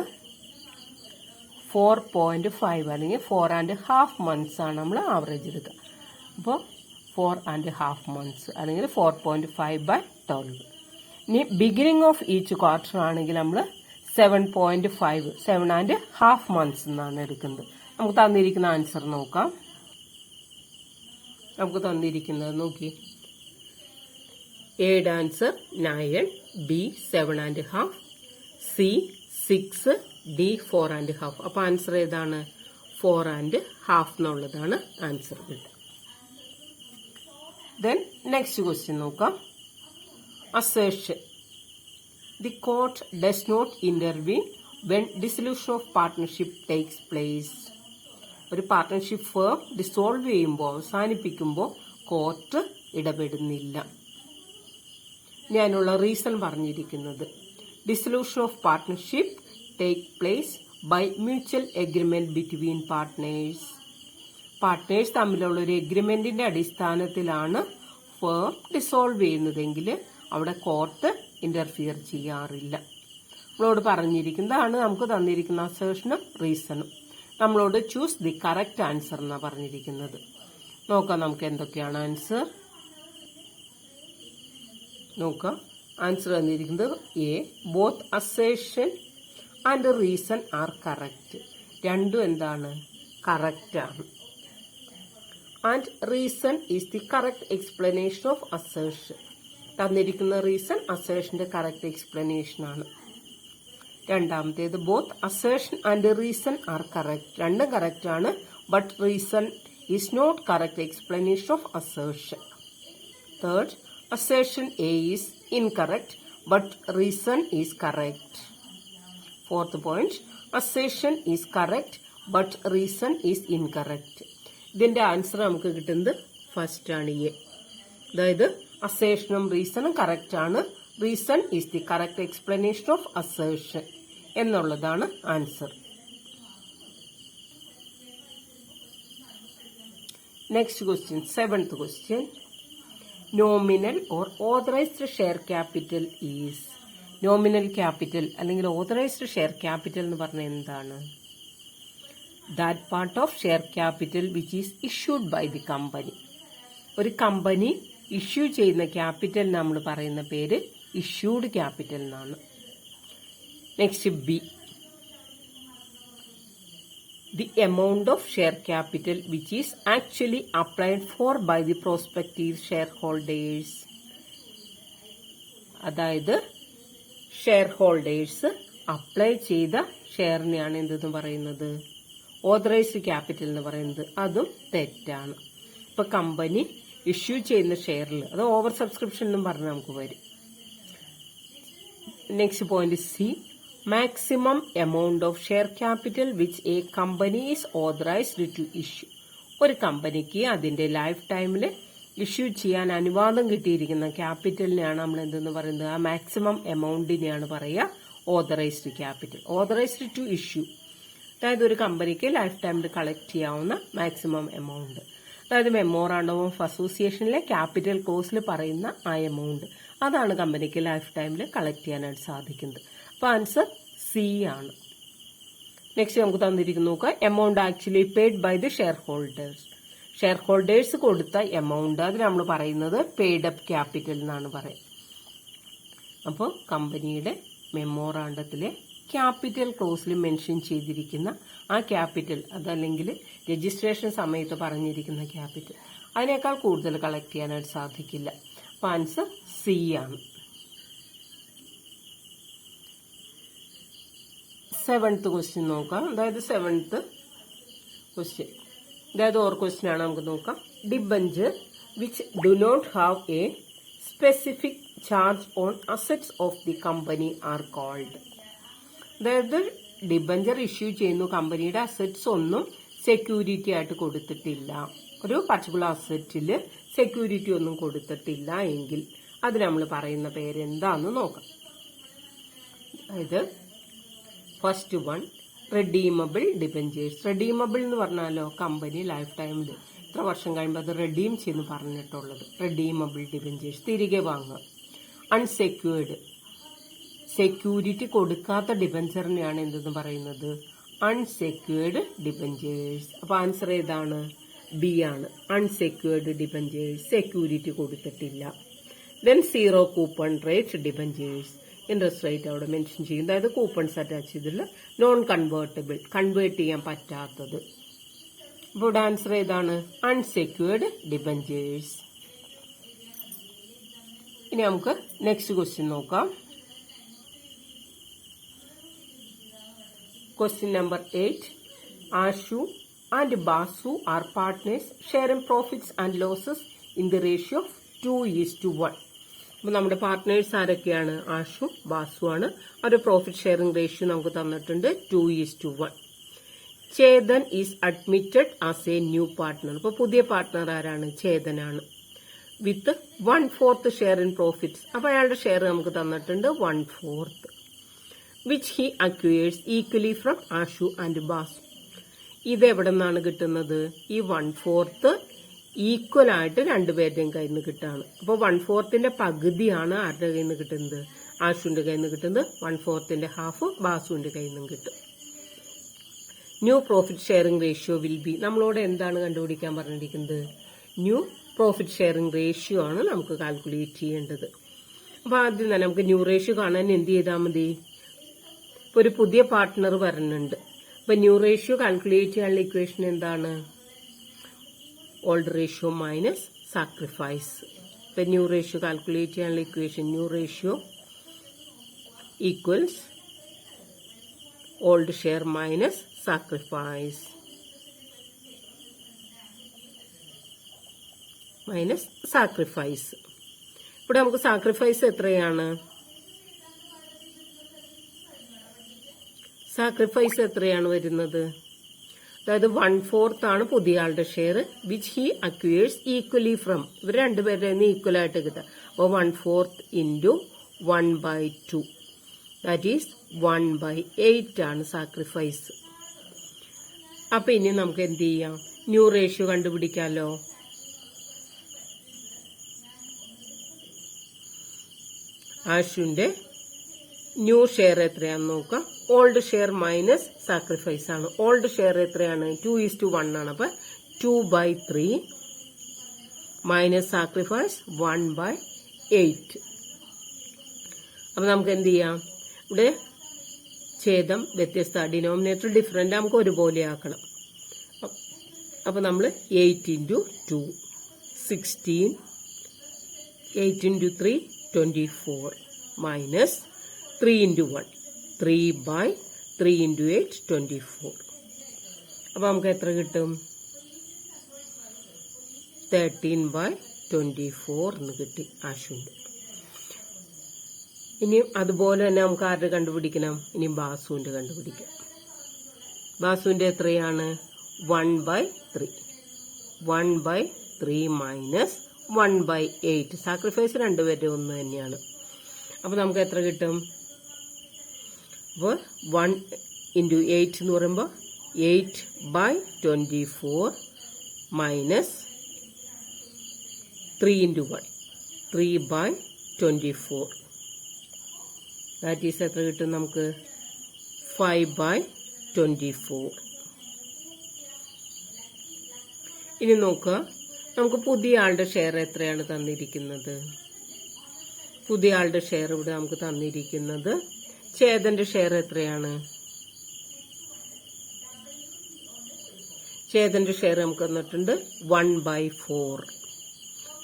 S1: 4.5 അല്ലെങ്കിൽ 4.5 മന്ത്സ് ആണ് നമ്മൾ ആവറേജ് എടുക്കുക. അപ്പോൾ 4.5 മന്ത്സ് അല്ലെങ്കിൽ 4.5/12. ഇനി ബിഗിനിങ് ഓഫ് ഈച്ച് ക്വാർട്ടർ ആണെങ്കിൽ നമ്മൾ 7.5 7.5 മന്ത്സ് എന്നാണ് എടുക്കുന്നത്. നമുക്ക് തന്നിരിക്കുന്ന ആൻസർ നോക്കാം. നമുക്ക് തന്നിരിക്കുന്നത് നോക്കി. എയുടെ ആൻസർ 9, ബി 7.5, സി 6, ഡി 4.5. അപ്പൊ ആൻസർ ഏതാണ്? 4.5 എന്നുള്ളതാണ് ആൻസർ കിട്ടുക. ദെൻ നെക്സ്റ്റ് ക്വസ്റ്റ്യൻ നോക്കാം. Assertion. The court does not intervene when dissolution of partnership takes place. ഒരു പാർട്ട്ണർഷിപ്പ് ഫേം ഡിസോൾവ് ചെയ്യുമ്പോൾ, അവസാനിപ്പിക്കുമ്പോൾ കോർട്ട് ഇടപെടുന്നില്ല. ഞാനുള്ള റീസൺ പറഞ്ഞിരിക്കുന്നത് dissolution of partnership take place by mutual agreement between partners. Partners തമ്മിലുള്ള ഒരു എഗ്രിമെന്റിന്റെ അടിസ്ഥാനത്തിലാണ് ഫേം ഡിസോൾവ് ചെയ്യുന്നതെങ്കിൽ അവിടെ കോർട്ട് ഇന്റർഫിയർ ചെയ്യാറില്ല. നമ്മളോട് പറഞ്ഞിരിക്കുന്നതാണ് നമുക്ക് തന്നിരിക്കുന്ന അസേർഷനും റീസണും. നമ്മളോട് ചൂസ് ദി കറക്റ്റ് ആൻസർ എന്നാണ് പറഞ്ഞിരിക്കുന്നത്. നോക്കാം നമുക്ക് എന്തൊക്കെയാണ് ആൻസർ. നോക്കാം. ആൻസർ തന്നിരിക്കുന്നത് A, both assertion and reason are correct. രണ്ടും എന്താണ്? കറക്റ്റ് ആണ്. And reason is the correct explanation of assertion. തന്നിരിക്കുന്ന റീസൺ അസേർഷന്റെ കറക്റ്റ് എക്സ്പ്ലനേഷൻ ആണ്. രണ്ടാമത്തേത് both assertion and reason are correct. രണ്ടും കറക്റ്റ് ആണ്. But reason is not correct explanation of assertion. Third, assertion A is incorrect but reason is correct. Fourth point, assertion is correct but reason is incorrect. ഇതിന്റെ answer നമുക്ക് കിട്ടുന്നത് first ആണ് A. അതായത് അസേർഷനും റീസണും correct ആണ്. Reason is the correct explanation of assertion എന്നുള്ളതാണ് answer. Next question, 7th question. Nominal or authorised share capital is. Nominal capital അല്ലെങ്കിൽ ഓതറൈസ്ഡ് ഷെയർ ക്യാപിറ്റൽ എന്ന് പറഞ്ഞാൽ എന്താണ്? That part of share capital which is issued by the company. ഒരു company issue ചെയ്യുന്ന capital നമ്മൾ പറയുന്ന പേര് ഇഷ്യൂഡ് ക്യാപിറ്റൽ എന്നാണ്. Next B, the amount of share capital which is actually applied for by the prospective share holders. അതായത് share holders apply ചെയ്ത ഷെയറിനെയാണ് എന്തെന്ന് പറയുന്നത്? ഓതറൈസ്ഡ് ക്യാപിറ്റൽ എന്ന് പറയുന്നത്. അതും തെറ്റാണ്. ഇപ്പൊ കമ്പനി ഇഷ്യൂ ചെയ്യുന്ന ഷെയറിൽ അത് ഓവർ സബ്സ്ക്രിപ്ഷൻ എന്നും പറഞ്ഞ് നമുക്ക് വരും. Next point C, maximum amount of share capital which a company is authorised to issue. ഒരു കമ്പനിക്ക് അതിന്റെ ലൈഫ് ടൈമിൽ ഇഷ്യൂ ചെയ്യാൻ അനുവാദം കിട്ടിയിരിക്കുന്ന ക്യാപിറ്റലിനെയാണ് നമ്മൾ എന്തെന്ന് പറയുന്നത്? ആ മാക്സിമം എമൗണ്ടിനെയാണ് പറയുക authorised capital. Authorised to issue, അതായത് ഒരു കമ്പനിക്ക് ലൈഫ് ടൈമിൽ കളക്ട് ചെയ്യാവുന്ന മാക്സിമം എമൗണ്ട്. അതായത് മെമ്മോറാണ്ടം ഓഫ് അസോസിയേഷനിലെ ക്യാപിറ്റൽ ക്ലോസിൽ പറയുന്ന ആ എമൗണ്ട്, അതാണ് കമ്പനിക്ക് ലൈഫ് ടൈമിൽ കളക്ട് ചെയ്യാനായിട്ട് സാധിക്കുന്നത്. അപ്പൊ ആൻസർ സി ആണ്. നെക്സ്റ്റ് നമുക്ക് തന്നിരിക്കുന്നു നോക്കുക. Amount actually paid by the shareholders. Shareholders കൊടുത്ത എമൗണ്ട് അത് നമ്മൾ പറയുന്നത് പെയ്ഡ് അപ്പ് ക്യാപിറ്റൽ എന്നാണ് പറയുന്നത്. അപ്പോൾ കമ്പനിയുടെ മെമ്മോറാണ്ടത്തിലെ ക്യാപിറ്റൽ ക്ലോസിൽ മെൻഷൻ ചെയ്തിരിക്കുന്ന ആ ക്യാപിറ്റൽ, അതല്ലെങ്കിൽ രജിസ്ട്രേഷൻ സമയത്ത് പറഞ്ഞിരിക്കുന്ന ക്യാപിറ്റൽ, അതിനേക്കാൾ കൂടുതൽ കളക്ട് ചെയ്യാനായിട്ട് സാധിക്കില്ല. അപ്പൊ ആൻസർ സി ആണ്. 7th ക്വസ്റ്റ്യൻ നോക്കാം. അതായത് 7th ക്വസ്റ്റ്യൻ, അതായത് ഓർ ക്വസ്റ്റ്യൻ ആണ്. നമുക്ക് നോക്കാം. Debenture which do not have a specific charge on assets of the company are called. അതായത് ഡിബഞ്ചർ ഇഷ്യൂ ചെയ്യുന്നു, കമ്പനിയുടെ അസറ്റ്സ് ഒന്നും സെക്യൂരിറ്റി ആയിട്ട് കൊടുത്തിട്ടില്ല, ഒരു പർട്ടിക്കുലർ അസറ്റില് സെക്യൂരിറ്റി ഒന്നും കൊടുത്തിട്ടില്ല എങ്കിൽ അത് നമ്മൾ പറയുന്ന പേര് എന്താന്ന് നോക്കാം. അതായത് first one, redeemable debentures. Redeemable എന്ന് പറഞ്ഞാലോ കമ്പനി ലൈഫ് ടൈമിൽ എത്ര വർഷം കഴിയുമ്പോൾ അത് റെഡീം ചെയ്യുന്നു പറഞ്ഞിട്ടുള്ളത്. റെഡീമബിൾ ഡിബഞ്ചേഴ്സ്, തിരികെ വാങ്ങുക. അൺസെക്യൂർഡ്, സെക്യൂരിറ്റി കൊടുക്കാത്ത ഡിബഞ്ചറിനെയാണ് എന്തെന്ന് പറയുന്നത്? Unsecured debentures. അപ്പൊ ആൻസർ ഏതാണ്? ബി ആണ്. അൺസെക്യൂർഡ് ഡിബഞ്ചേഴ്സ്, സെക്യൂരിറ്റി കൊടുത്തിട്ടില്ല. Then zero coupon rate debentures, interest rate അവിടെ മെൻഷൻ ചെയ്യും. അതായത് കൂപ്പൺസ് അറ്റാച്ച് ചെയ്തിട്ടുള്ള നോൺ കൺവേർട്ടബിൾ, കൺവേർട്ട് ചെയ്യാൻ പറ്റാത്തത്. അപ്പോൾ ഇവിടെ ആൻസർ ഏതാണ്? Unsecured debentures. ഇനി നമുക്ക് നെക്സ്റ്റ് ക്വസ്റ്റ്യൻ നോക്കാം. Question number 8. Ashu and Basu are partners sharing profits and losses in the ratio of 2:1. അപ്പോൾ നമ്മുടെ പാർട്ട്നേഴ്സ് ആരൊക്കെയാണ്? ആഷു, ബാസു ആണ്. ഒരു പ്രോഫിറ്റ് ഷെയറിംഗ് റേഷ്യോ നമുക്ക് തന്നിട്ടുണ്ട് 2:1. Chetan is admitted as a new partner. അപ്പോൾ പുതിയ പാർട്ട്ണർ ആരാണ്? ചേതനാണ്. വിത്ത് 1/4 ഷെയർ ഇൻ പ്രോഫിറ്റ്സ്. അപ്പോൾ അയാളുടെ ഷെയർ നമുക്ക് തന്നിട്ടുണ്ട് 1/4. which he acquires equally from Ashu and Basu. ഇത് എവിടെ നിന്നാണ് കിട്ടുന്നത്? ഈ 1/4 ഈക്വൽ ആയിട്ട് രണ്ടുപേരുടെയും കയ്യിൽ നിന്ന് കിട്ടാണ്. അപ്പോൾ 1/4 പകുതിയാണ് ആരുടെ കയ്യിൽ നിന്ന് കിട്ടുന്നത്? ആഷുവിന്റെ കയ്യിൽ നിന്ന് കിട്ടുന്നത്. 1/4 ഹാഫ് ബാസുവിന്റെ കയ്യിൽ നിന്നും കിട്ടും. New profit sharing ratio will be, നമ്മളോട് എന്താണ് കണ്ടുപിടിക്കാൻ പറഞ്ഞിരിക്കുന്നത്? ന്യൂ പ്രോഫിറ്റ് ഷെയറിംഗ് റേഷ്യോ ആണ് നമുക്ക് കാൽക്കുലേറ്റ് ചെയ്യേണ്ടത്. അപ്പൊ ആദ്യം തന്നെ നമുക്ക് ന്യൂ റേഷ്യോ കാണാൻ എന്ത് ചെയ്താൽ മതി? ഒരു പുതിയ പാർട്ട്ണർ വരുന്നുണ്ട്. അപ്പൊ ന്യൂ റേഷ്യോ കാൽക്കുലേറ്റ് ചെയ്യാനുള്ള ഇക്വേഷൻ എന്താണ്? Old ratio minus sacrifice. ഇപ്പൊ ന്യൂ റേഷ്യോ കാൽക്കുലേറ്റ് ചെയ്യാനുള്ള equation, new ratio equals old share minus sacrifice minus sacrifice. ഇവിടെ നമുക്ക് സാക്രിഫൈസ് എത്രയാണ്? സാക്രിഫൈസ് എത്രയാണ് വരുന്നത്? അതായത് 1/4 ആണ് പുതിയ ആളുടെ share, which he acquires equally from, ഇവർ രണ്ടുപേരുടെ ഈക്വൽ ആയിട്ട് കിട്ടുക. അപ്പോൾ 1/4 ഇൻറ്റു 1/2, ദാറ്റ് ഈസ് 1/8 ആണ് സാക്രിഫൈസ്. അപ്പൊ ഇനി നമുക്ക് എന്ത് ചെയ്യാം? ന്യൂ റേഷ്യോ കണ്ടുപിടിക്കാമല്ലോ. ആഷുവിന്റെ ന്യൂ ഷെയർ എത്രയാണെന്ന് നോക്കാം. ഓൾഡ് ഷെയർ മൈനസ് സാക്രിഫൈസ് ആണ്. ഓൾഡ് ഷെയർ എത്രയാണ്? 2:1 ആണ്. അപ്പൊ 2/3 മൈനസ് സാക്രിഫൈസ് 1/8. അപ്പൊ നമുക്ക് എന്ത് ചെയ്യാം? ഇവിടെ ഛേദം വ്യത്യസ്ത, ഡിനോമിനേറ്റർ ഡിഫറെന്റ്, നമുക്ക് ഒരുപോലെ ആക്കണം. അപ്പൊ നമ്മൾ 8 × 2 16, 8 × 3 24 മൈനസ് 3 × 1 3/3 × 8 24. അപ്പൊ നമുക്ക് എത്ര കിട്ടും? 13/24 എന്ന് കിട്ടി ആഷുവിന്റെ. ഇനി അതുപോലെ തന്നെ നമുക്ക് ആരുടെ കണ്ടുപിടിക്കണം? ഇനി ബാസുവിന്റെ കണ്ടുപിടിക്കാം. ബാസുവിന്റെ എത്രയാണ്? 1/3 1/3 മൈനസ് 1/8. സാക്രിഫൈസ് രണ്ടുപേരുടെ ഒന്ന് തന്നെയാണ്. അപ്പൊ നമുക്ക് എത്ര കിട്ടും? അപ്പോൾ 1 × 8 എന്ന് പറയുമ്പോൾ 8/24 മൈനസ് 3 × 1 3/24. ദാറ്റ് ഈസ് എത്ര കിട്ടും നമുക്ക്? 5/24. ഇനി നോക്കുക, നമുക്ക് പുതിയ ആളുടെ ഷെയർ എത്രയാണ് തന്നിരിക്കുന്നത്? പുതിയ ആളുടെ ഷെയർ ഇവിടെ നമുക്ക് തന്നിരിക്കുന്നത്, ചേതന്റെ ഷെയർ എത്രയാണ്? ചേതന്റെ ഷെയർ നമുക്ക് തന്നിട്ടുണ്ട് 1/4.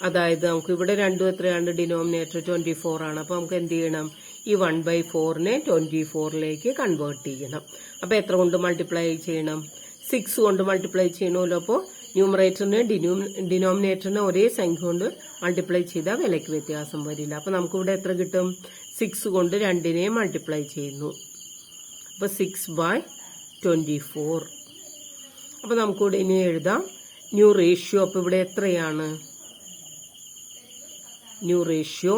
S1: അതായത് നമുക്ക് ഇവിടെ രണ്ടും എത്രയാണ്? ഡിനോമിനേറ്റർ 24 ആണ്. അപ്പൊ നമുക്ക് എന്ത് ചെയ്യണം? ഈ 1/4നെ 24ലേക്ക് കൺവേർട്ട് ചെയ്യണം. അപ്പൊ എത്ര കൊണ്ട് മൾട്ടിപ്ലൈ ചെയ്യണം? 6 കൊണ്ട് മൾട്ടിപ്ലൈ ചെയ്യണമല്ലോ. അപ്പോൾ ന്യൂമറേറ്ററിനെ ഡിനോമിനേറ്ററിനെ ഒരേ സംഖ്യ കൊണ്ട് മൾട്ടിപ്ലൈ ചെയ്താൽ വിലയ്ക്ക് വ്യത്യാസം വരില്ല. അപ്പൊ നമുക്കിവിടെ എത്ര കിട്ടും? 6 കൊണ്ട് 2നെ മൾട്ടിപ്ലൈ ചെയ്യുന്നു. അപ്പൊ 6/24. അപ്പൊ നമുക്കിവിടെ ഇനി എഴുതാം ന്യൂ റേഷ്യോ. അപ്പൊ ഇവിടെ എത്രയാണ്? New ratio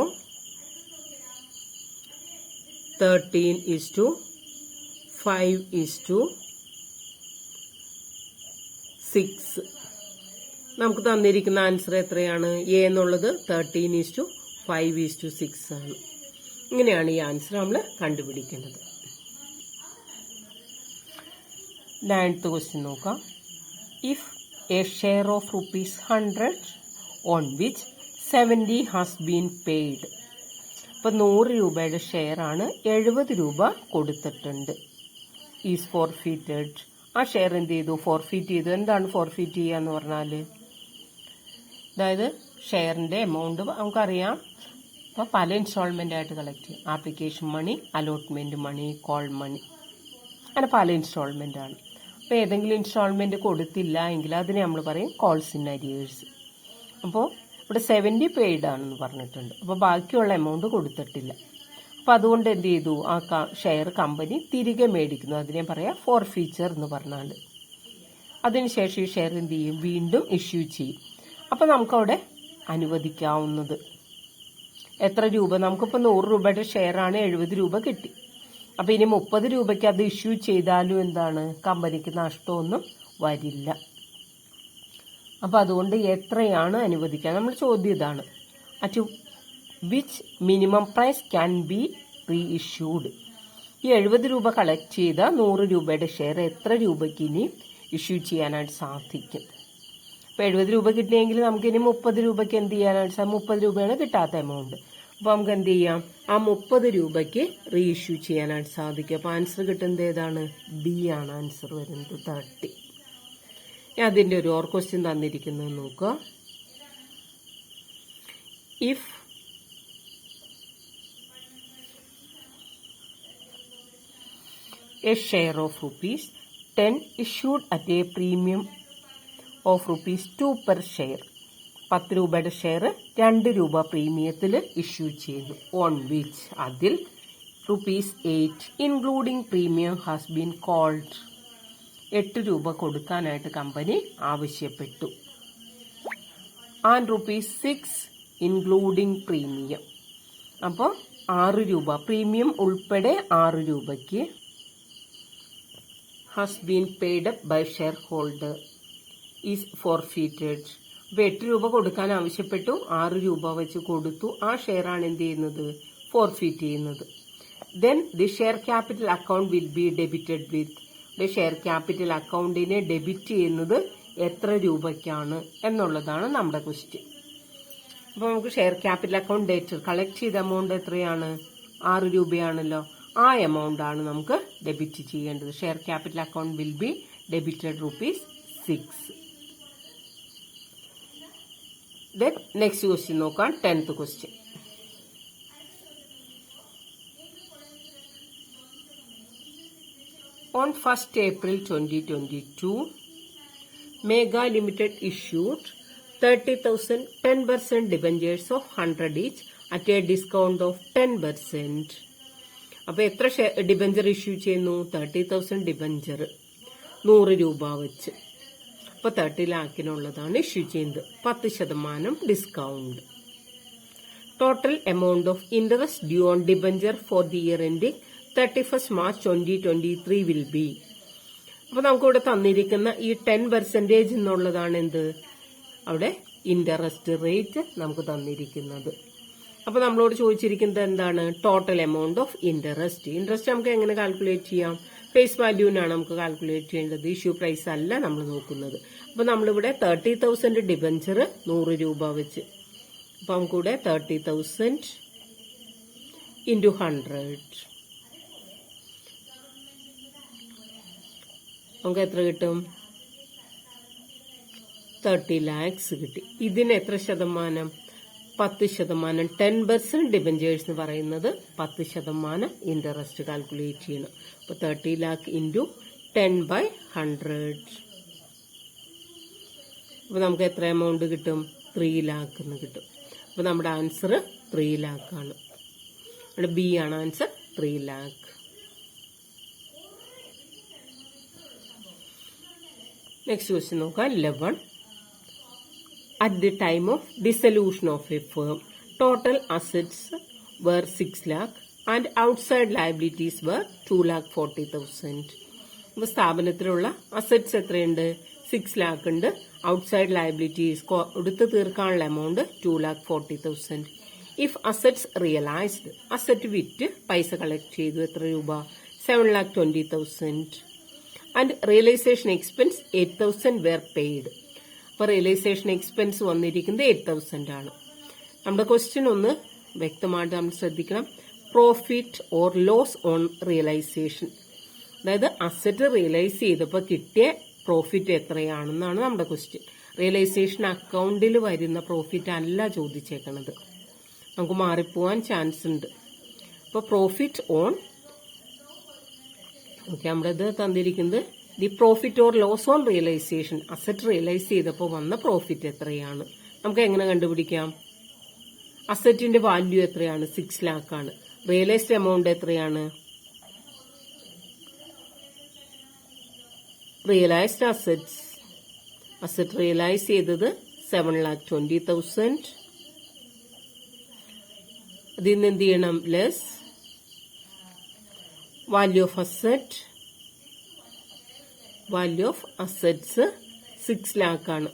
S1: 13:5:6. നമുക്ക് തന്നിരിക്കുന്ന ആൻസർ എത്രയാണ്? എ എന്നുള്ളത് 13:5:6 ആണ്. ഇങ്ങനെയാണ് ഈ ആൻസർ നമ്മൾ കണ്ടുപിടിക്കേണ്ടത്. 9th ക്വസ്റ്റ്യൻ നോക്കാം. If A share of ₹100 on which 70 has been paid. ഇപ്പൊ 100 രൂപയുടെ ഷെയർ ആണ്, 70 രൂപ കൊടുത്തിട്ടുണ്ട്. Is forfeited. ആ ഷെയർ എന്ത് ചെയ്തു? ഫോർഫീറ്റ് ചെയ്തു. എന്താണ് ഫോർഫീറ്റ് ചെയ്യുക എന്ന് പറഞ്ഞാല്? അതായത് ഷെയറിന്റെ എമൗണ്ട് നമുക്കറിയാം. അപ്പൊ പല ഇൻസ്റ്റാൾമെന്റ് ആയിട്ട് കളക്ട് ചെയ്യും. Application money, allotment money, call money, അങ്ങനെ പല ഇൻസ്റ്റാൾമെന്റ് ആണ്. അപ്പൊ ഏതെങ്കിലും ഇൻസ്റ്റാൾമെന്റ് കൊടുത്തില്ല എങ്കിൽ അതിനെ നമ്മൾ പറയും കോൾസ് ഇൻ അരിയേഴ്സ്. അപ്പോൾ ഇവിടെ 70 പെയ്ഡ് ആണെന്ന് പറഞ്ഞിട്ടുണ്ട്. അപ്പോൾ ബാക്കിയുള്ള എമൗണ്ട് കൊടുത്തിട്ടില്ല. അപ്പൊ അതുകൊണ്ട് എന്ത് ചെയ്തു? ആ ഷെയർ കമ്പനി തിരികെ മേടിക്കുന്നു. അതിനെ പറയാം ഫോർഫീച്ചർ എന്ന് പറഞ്ഞാൽ. അതിനുശേഷം ഈ ഷെയർ എന്ത് ചെയ്യും? വീണ്ടും ഇഷ്യൂ ചെയ്യും. അപ്പൊ നമുക്കവിടെ അനുവദിക്കാവുന്നത് എത്ര രൂപ? നമുക്കിപ്പോൾ 100 രൂപയുടെ ഷെയർ ആണ്, 70 രൂപ കിട്ടി. അപ്പൊ ഇനി 30 രൂപയ്ക്ക് അത് ഇഷ്യൂ ചെയ്താലും എന്താണ്? കമ്പനിക്ക് നഷ്ടമൊന്നും വരില്ല. അപ്പൊ അതുകൊണ്ട് എത്രയാണ് അനുവദിക്കുക? നമ്മൾ ചോദ്യം ഇതാണ്. At which minimum price can be reissued. ഈ 70 രൂപ കളക്ട് ചെയ്ത 100 രൂപയുടെ ഷെയർ എത്ര രൂപയ്ക്ക് ഇനി ഇഷ്യൂ ചെയ്യാനായിട്ട് സാധിക്കും? ഇപ്പൊ 70 രൂപ കിട്ടിയെങ്കിൽ നമുക്ക് ഇനി 30 രൂപയ്ക്ക് എന്ത് ചെയ്യാനായിട്ട് 30 രൂപയാണ് കിട്ടാത്ത എമൗണ്ട്. അപ്പൊ നമുക്ക് എന്ത് ചെയ്യാം? ആ 30 രൂപയ്ക്ക് റീ ഇഷ്യൂ ചെയ്യാനായിട്ട് സാധിക്കും. അപ്പൊ ആൻസർ കിട്ടുന്നത് ഏതാണ്? ബി ആണ് ആൻസർ വരുന്നത്, 30. അതിന്റെ ഒരു ഓർ ക്വസ്റ്റ്യൻ തന്നിരിക്കുന്നത് നോക്കുക. If A share of ₹10 issued at a premium of ₹2 per share. 10 രൂപയുടെ ഷെയർ 2 രൂപ പ്രീമിയത്തിൽ ഇഷ്യൂ ചെയ്തു. ഓൺ വിച്ച്, അതിൽ ₹8 including premium has been called. 8 രൂപ കൊടുക്കാനായിട്ട് കമ്പനി ആവശ്യപ്പെട്ടു. And ₹6 including premium. അപ്പോൾ 6 രൂപ പ്രീമിയം ഉൾപ്പെടെ 6 രൂപയ്ക്ക് has been paid up by shareholder is forfeited. അപ്പോൾ 8 രൂപ കൊടുക്കാൻ ആവശ്യപ്പെട്ടു, 6 രൂപ വെച്ച് കൊടുത്തു. ആ ഷെയർ ആണ് എന്ത് ചെയ്യുന്നത്? ഫോർഫീറ്റ് ചെയ്യുന്നത്. Then the share capital account will be debited with. Share capital അക്കൗണ്ടിനെ ഡെബിറ്റ് ചെയ്യുന്നത് എത്ര രൂപയ്ക്കാണ് എന്നുള്ളതാണ് നമ്മുടെ ക്വസ്റ്റ്യൻ. അപ്പോൾ നമുക്ക് share capital account date collect ചെയ്ത എമൗണ്ട് എത്രയാണ്? 6 രൂപയാണല്ലോ. ആ എമൗണ്ട് ആണ് നമുക്ക് ഡെബിറ്റ് ചെയ്യേണ്ടത്. Share capital account will be debited ₹6. Then next question നോക്കാം. 10th question. On 1st April 2022, Mega Limited issued 30,000 10% debentures of 100 each at a discount of 10%. അപ്പൊ എത്ര ഡിബഞ്ചർ ഇഷ്യൂ ചെയ്യുന്നു? 30,000 ഡിബഞ്ചർ 100 രൂപ വെച്ച്. അപ്പൊ 30 ലാഖിനുള്ളതാണ് ഇഷ്യൂ ചെയ്യുന്നത്. 10% discount. Total amount of interest due on debenture four the year ending 31st March 2023 will be. അപ്പൊ നമുക്കിവിടെ തന്നിരിക്കുന്ന ഈ 10% എന്നുള്ളതാണ് എന്ത്? അവിടെ ഇൻട്രസ്റ്റ് റേറ്റ് നമുക്ക് തന്നിരിക്കുന്നത്. അപ്പൊ നമ്മളോട് ചോദിച്ചിരിക്കുന്നത് എന്താണ്? Total amount of interest. Interest നമുക്ക് എങ്ങനെ കാൽക്കുലേറ്റ് ചെയ്യാം? ഫേസ് വാല്യൂവിനാണ് നമുക്ക് കാൽക്കുലേറ്റ് ചെയ്യേണ്ടത്. ഇഷ്യൂ പ്രൈസ് അല്ല നമ്മൾ നോക്കുന്നത്. അപ്പൊ നമ്മളിവിടെ 30,000 ഡിബഞ്ചർ 100 രൂപ വെച്ച്. അപ്പൊ നമുക്കിവിടെ 30,000 into 100 നമുക്ക് എത്ര കിട്ടും? 30 lakhs കിട്ടി. ഇതിന് എത്ര ശതമാനം? 10%. 10% ഡിബഞ്ചേഴ്സ് എന്ന് പറയുന്നത് 10% ഇൻട്രസ്റ്റ് കാൽക്കുലേറ്റ് ചെയ്യണം. അപ്പൊ 30 lakh into 10/100. അപ്പൊ നമുക്ക് എത്ര എമൗണ്ട് കിട്ടും? 3 lakh എന്ന് കിട്ടും. അപ്പൊ നമ്മുടെ ആൻസർ 3 lakh ആണ്. ഇവിടെ ബി ആണ് ആൻസർ, 3 lakh. നെക്സ്റ്റ് ക്വസ്റ്റ്യൻ നോക്കാം. 11. At the time of dissolution of a firm, total assets were 6 lakh and outside liabilities were 2,40,000. അപ്പോൾ സ്ഥാപനത്തിലുള്ള അസറ്റ്സ് എത്രയുണ്ട്? 6 lakh ഉണ്ട്. ഔട്ട്സൈഡ് ലയബിലിറ്റീസ് കൊടുത്ത് തീർക്കാനുള്ള amount 2,40,000. If assets realised, asset വിറ്റ് പൈസ കളക്ട് ചെയ്തു എത്ര രൂപ? 7,20,000. And realisation expense 8,000 were paid. അപ്പൊ റിയലൈസേഷൻ എക്സ്പെൻസ് വന്നിരിക്കുന്നത് 8,000 ആണ്. നമ്മുടെ ക്വസ്റ്റ്യൻ ഒന്ന് വ്യക്തമായിട്ട് നമ്മൾ ശ്രദ്ധിക്കണം. Profit or loss on realisation, അതായത് അസറ്റ് റിയലൈസ് ചെയ്തപ്പോൾ കിട്ടിയ പ്രോഫിറ്റ് എത്രയാണെന്നാണ് നമ്മുടെ ക്വസ്റ്റ്യൻ. റിയലൈസേഷൻ അക്കൗണ്ടിൽ വരുന്ന പ്രോഫിറ്റ് അല്ല ചോദിച്ചേക്കണത്, നമുക്ക് മാറിപ്പോവാൻ ചാൻസ് ഉണ്ട്. അപ്പോൾ പ്രോഫിറ്റ് ഓൺ, ഓക്കെ, നമ്മളിത് തന്നിരിക്കുന്നത് the profit or loss on realisation, asset realise ചെയ്തപ്പോൾ വന്ന പ്രോഫിറ്റ് എത്രയാണ്. നമുക്ക് എങ്ങനെ കണ്ടുപിടിക്കാം? അസറ്റിന്റെ വാല്യൂ എത്രയാണ്? 6 lakh ആണ്. റിയലൈസ്ഡ് എമൗണ്ട് എത്രയാണ്? റിയലൈസ്ഡ് അസറ്റ്സ്, അസറ്റ് റിയലൈസ് ചെയ്തത് 7,20,000. അതിൽ നിന്ന് എന്ത് ചെയ്യണം? Less value of asset, value of assets 6 lakh ആണ്.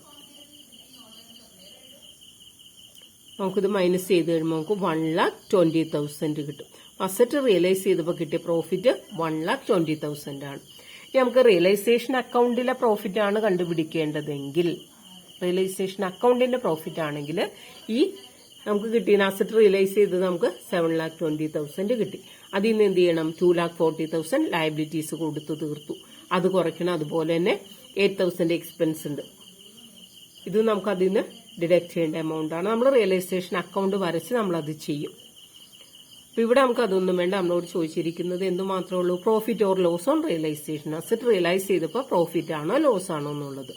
S1: നമുക്കിത് മൈനസ് ചെയ്ത് കഴിയുമ്പോൾ നമുക്ക് 1,20,000 കിട്ടും. അസറ്റ് റിയലൈസ് ചെയ്തപ്പോൾ കിട്ടിയ പ്രോഫിറ്റ് 1,20,000 ആണ്. ഇനി നമുക്ക് റിയലൈസേഷൻ അക്കൗണ്ടിലെ പ്രോഫിറ്റ് ആണ് കണ്ടുപിടിക്കേണ്ടതെങ്കിൽ, റിയലൈസേഷൻ അക്കൗണ്ടിന്റെ പ്രോഫിറ്റ് ആണെങ്കിൽ ഈ നമുക്ക് കിട്ടിയ അസറ്റ് റിയലൈസ് ചെയ്തത് നമുക്ക് 7,20,000 കിട്ടി. അതിൽ നിന്ന് എന്ത് ചെയ്യണം? 2,40,000 ലയബിലിറ്റീസ് കൊടുത്തു തീർത്തു, അത് കുറയ്ക്കണം. അതുപോലെ തന്നെ 8,000 എക്സ്പെൻസ് ഉണ്ട്, ഇത് നമുക്ക് അതിൽ നിന്ന് ഡിഡക്ട് ചെയ്യേണ്ട എമൗണ്ട് ആണ്. നമ്മൾ റിയലൈസേഷൻ അക്കൗണ്ട് വരച്ച് നമ്മൾ അത് ചെയ്യും. അപ്പൊ ഇവിടെ നമുക്ക് അതൊന്നും വേണ്ട. നമ്മളോട് ചോദിച്ചിരിക്കുന്നത് എന്ത് മാത്രമേ ഉള്ളൂ? Profit or loss on realisation, asset realise ചെയ്തപ്പോൾ പ്രോഫിറ്റ് ആണോ ലോസ് ആണോ എന്നുള്ളത്.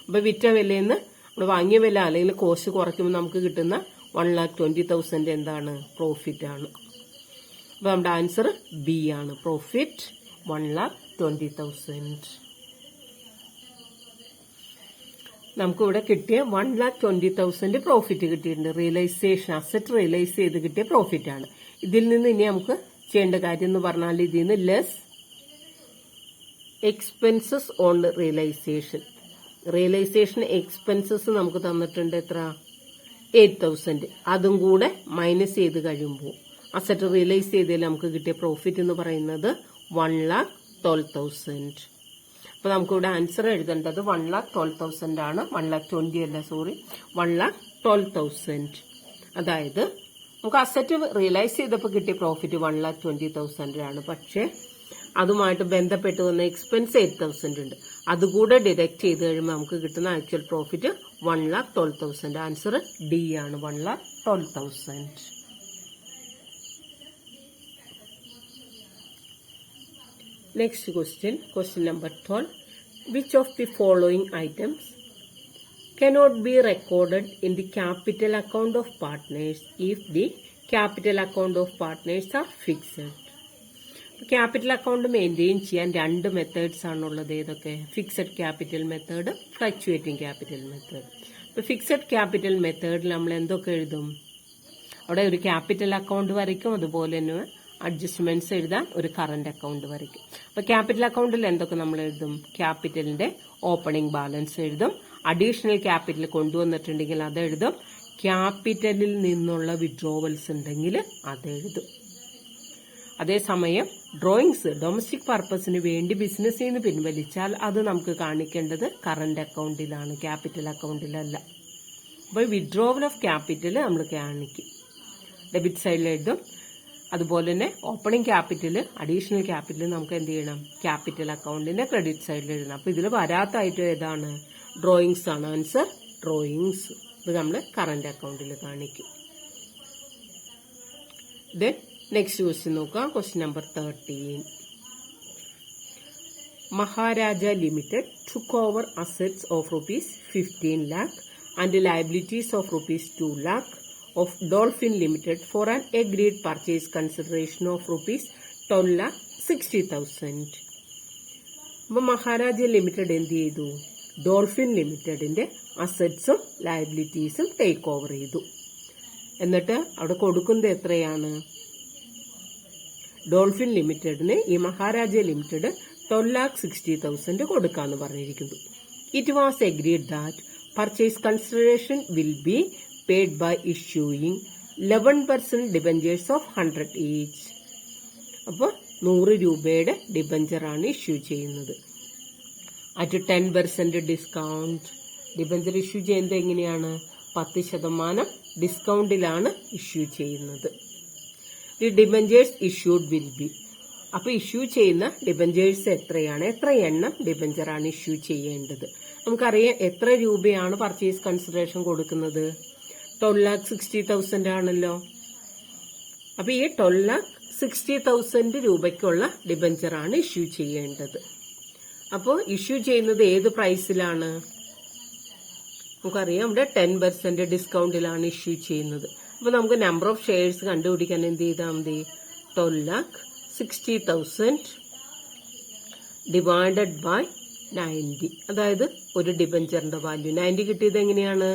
S1: അപ്പൊ വിറ്റ വിലയിൽ നിന്ന് നമ്മൾ വാങ്ങിയ വില അല്ലെങ്കിൽ കോസ്റ്റ് കുറയ്ക്കുമ്പോൾ നമുക്ക് കിട്ടുന്ന 1,20,000 എന്താണ്? പ്രോഫിറ്റ് ആണ്. അപ്പൊ നമ്മുടെ ആൻസർ ബി ആണ്, പ്രോഫിറ്റ് 1,20,000. നമുക്കിവിടെ കിട്ടിയ 1,20,000 പ്രോഫിറ്റ് കിട്ടിയിട്ടുണ്ട്. റിയലൈസേഷൻ, അസറ്റ് റിയലൈസ് ചെയ്ത് കിട്ടിയ പ്രോഫിറ്റ് ആണ്. ഇതിൽ നിന്ന് ഇനി നമുക്ക് ചെയ്യേണ്ട കാര്യം എന്ന് പറഞ്ഞാൽ ഇതിൽ നിന്ന് less expenses on realisation. Realisation expenses നമുക്ക് തന്നിട്ടുണ്ട് എത്ര? 8,000. അതും കൂടെ മൈനസ് ചെയ്ത് കഴിയുമ്പോൾ അസറ്റ് റിയലൈസ് ചെയ്തതിൽ നമുക്ക് കിട്ടിയ പ്രോഫിറ്റ് എന്ന് പറയുന്നത് 1,12,000. അപ്പൊ നമുക്കിവിടെ ആൻസർ എഴുതേണ്ടത് 1,12,000 ആണ്. 1,20,000 അല്ല, സോറി, 1,12,000. അതായത് നമുക്ക് അസറ്റ് റിയലൈസ് ചെയ്തപ്പോൾ കിട്ടിയ പ്രോഫിറ്റ് 1,20,000 ആണ്. പക്ഷെ അതുമായിട്ട് ബന്ധപ്പെട്ട് വന്ന എക്സ്പെൻസ് 8,000 ഉണ്ട്, അതുകൂടെ ഡിഡക്ട് ചെയ്ത് കഴിയുമ്പോൾ നമുക്ക് കിട്ടുന്ന ആക്ച്വൽ പ്രോഫിറ്റ് 1,12,000. ആൻസർ ഡി ആണ്, 1,12,000. Next question, question number 12. Which of the following items cannot be recorded in the capital account of partners if the capital account of partners are fixed? Capital account maintain ചെയ്യാൻ 2 methods ആണുള്ളത്. ഏതൊക്കെ? Fixed capital method, fluctuating capital method. ഇപ്പൊ fixed capital മെത്തേഡിൽ നമ്മൾ എന്തൊക്കെ എഴുതും? അവിടെ ഒരു ക്യാപിറ്റൽ അക്കൗണ്ട് വരയ്ക്കും, അതുപോലെ തന്നെ അഡ്ജസ്റ്റ്മെന്റ്സ് എഴുതാൻ ഒരു കറന്റ് അക്കൗണ്ട് വരയ്ക്കും. അപ്പൊ ക്യാപിറ്റൽ അക്കൗണ്ടിൽ എന്തൊക്കെ നമ്മൾ എഴുതും? ക്യാപിറ്റലിന്റെ ഓപ്പണിംഗ് ബാലൻസ് എഴുതും, അഡീഷണൽ ക്യാപിറ്റൽ കൊണ്ടുവന്നിട്ടുണ്ടെങ്കിൽ അത് എഴുതും, ക്യാപിറ്റലിൽ നിന്നുള്ള വിഡ്രോവൽസ് ഉണ്ടെങ്കിൽ അത് എഴുതും. അതേസമയം ഡ്രോയിങ്സ് ഡൊമസ്റ്റിക് പർപ്പസിന് വേണ്ടി ബിസിനസ്സിൽ നിന്ന് പിൻവലിച്ചാൽ അത് നമുക്ക് കാണിക്കേണ്ടത് കറന്റ് അക്കൗണ്ടിലാണ്, ക്യാപിറ്റൽ അക്കൗണ്ടിലല്ല. അപ്പോൾ വിഡ്രോവൽ ഓഫ് ക്യാപിറ്റൽ നമ്മൾ കാണിക്കും, ഡെബിറ്റ് സൈഡിൽ എഴുതും. അതുപോലെ തന്നെ ഓപ്പണിംഗ് ക്യാപിറ്റൽ, അഡീഷണൽ ക്യാപിറ്റൽ നമുക്ക് എന്ത് ചെയ്യണം? ക്യാപിറ്റൽ അക്കൗണ്ടിന്റെ ക്രെഡിറ്റ് സൈഡിൽ എഴുതണം. അപ്പൊ ഇതിൽ വരാത്ത ഐറ്റം ഏതാണ്? ഡ്രോയിങ്സ് ആണ്. Answer drawings. ഇത് നമ്മൾ കറന്റ് അക്കൗണ്ടിൽ കാണിക്കും. ദെൻ നെക്സ്റ്റ് ക്വസ്റ്റ്യൻ നോക്കാം. Question number 13. Maharaja limited took over assets of ₹15 lakh and liabilities of ₹2 lakh of Dolphin Limited for an agreed purchase consideration of ₹12,60,000. അപ്പൊ മഹാരാജ ലിമിറ്റഡ് എന്ത് ചെയ്തു? ഡോൾഫിൻ ലിമിറ്റഡിന്റെ അസറ്റ്സും ലയബിലിറ്റീസും ടേക്ക് ഓവർ ചെയ്തു. എന്നിട്ട് അവിടെ കൊടുക്കുന്നത് എത്രയാണ്? ഡോൾഫിൻ ലിമിറ്റഡിന് ഈ മഹാരാജ ലിമിറ്റഡ് 12,60,000 കൊടുക്കാന്ന് പറഞ്ഞിരിക്കുന്നു. It was agreed that purchase consideration will be paid by issuing 11% debentures of 100 each. അപ്പോൾ 100 രൂപയുടെ ഡിബഞ്ചറാണ് ഇഷ്യൂ ചെയ്യുന്നത്. At 10% discount. ഡിബഞ്ചർ ഇഷ്യൂ ചെയ്യുന്നത് എങ്ങനെയാണ്? 10% ഡിസ്കൗണ്ടിലാണ് ഇഷ്യൂ ചെയ്യുന്നത്. The debentures issued will be. അപ്പൊ ഇഷ്യൂ ചെയ്യുന്ന ഡിബഞ്ചേഴ്സ് എത്രയാണ്? എത്ര എണ്ണം ഡിബഞ്ചറാണ് ഇഷ്യൂ ചെയ്യേണ്ടത്? നമുക്കറിയാം എത്ര രൂപയാണ് പർച്ചേസ് കൺസിഡറേഷൻ കൊടുക്കുന്നത്? 12,60,000 ആണല്ലോ. അപ്പൊ ഈ 12,60,000 രൂപയ്ക്കുള്ള ഡിബഞ്ചറാണ് ഇഷ്യൂ ചെയ്യേണ്ടത്. അപ്പോൾ ഇഷ്യൂ ചെയ്യുന്നത് ഏത് പ്രൈസിലാണ്? നമുക്കറിയാം ഇവിടെ 10% ഡിസ്കൗണ്ടിലാണ് ഇഷ്യൂ ചെയ്യുന്നത്. അപ്പൊ നമുക്ക് നമ്പർ ഓഫ് ഷെയർസ് കണ്ടുപിടിക്കാൻ എന്ത് ചെയ്താൽ മതി? 12,60,000 ഡിവൈഡഡ് ബൈ 90. അതായത് ഒരു ഡിബഞ്ചറിന്റെ വാല്യൂ 90 കിട്ടിയത് എങ്ങനെയാണ്?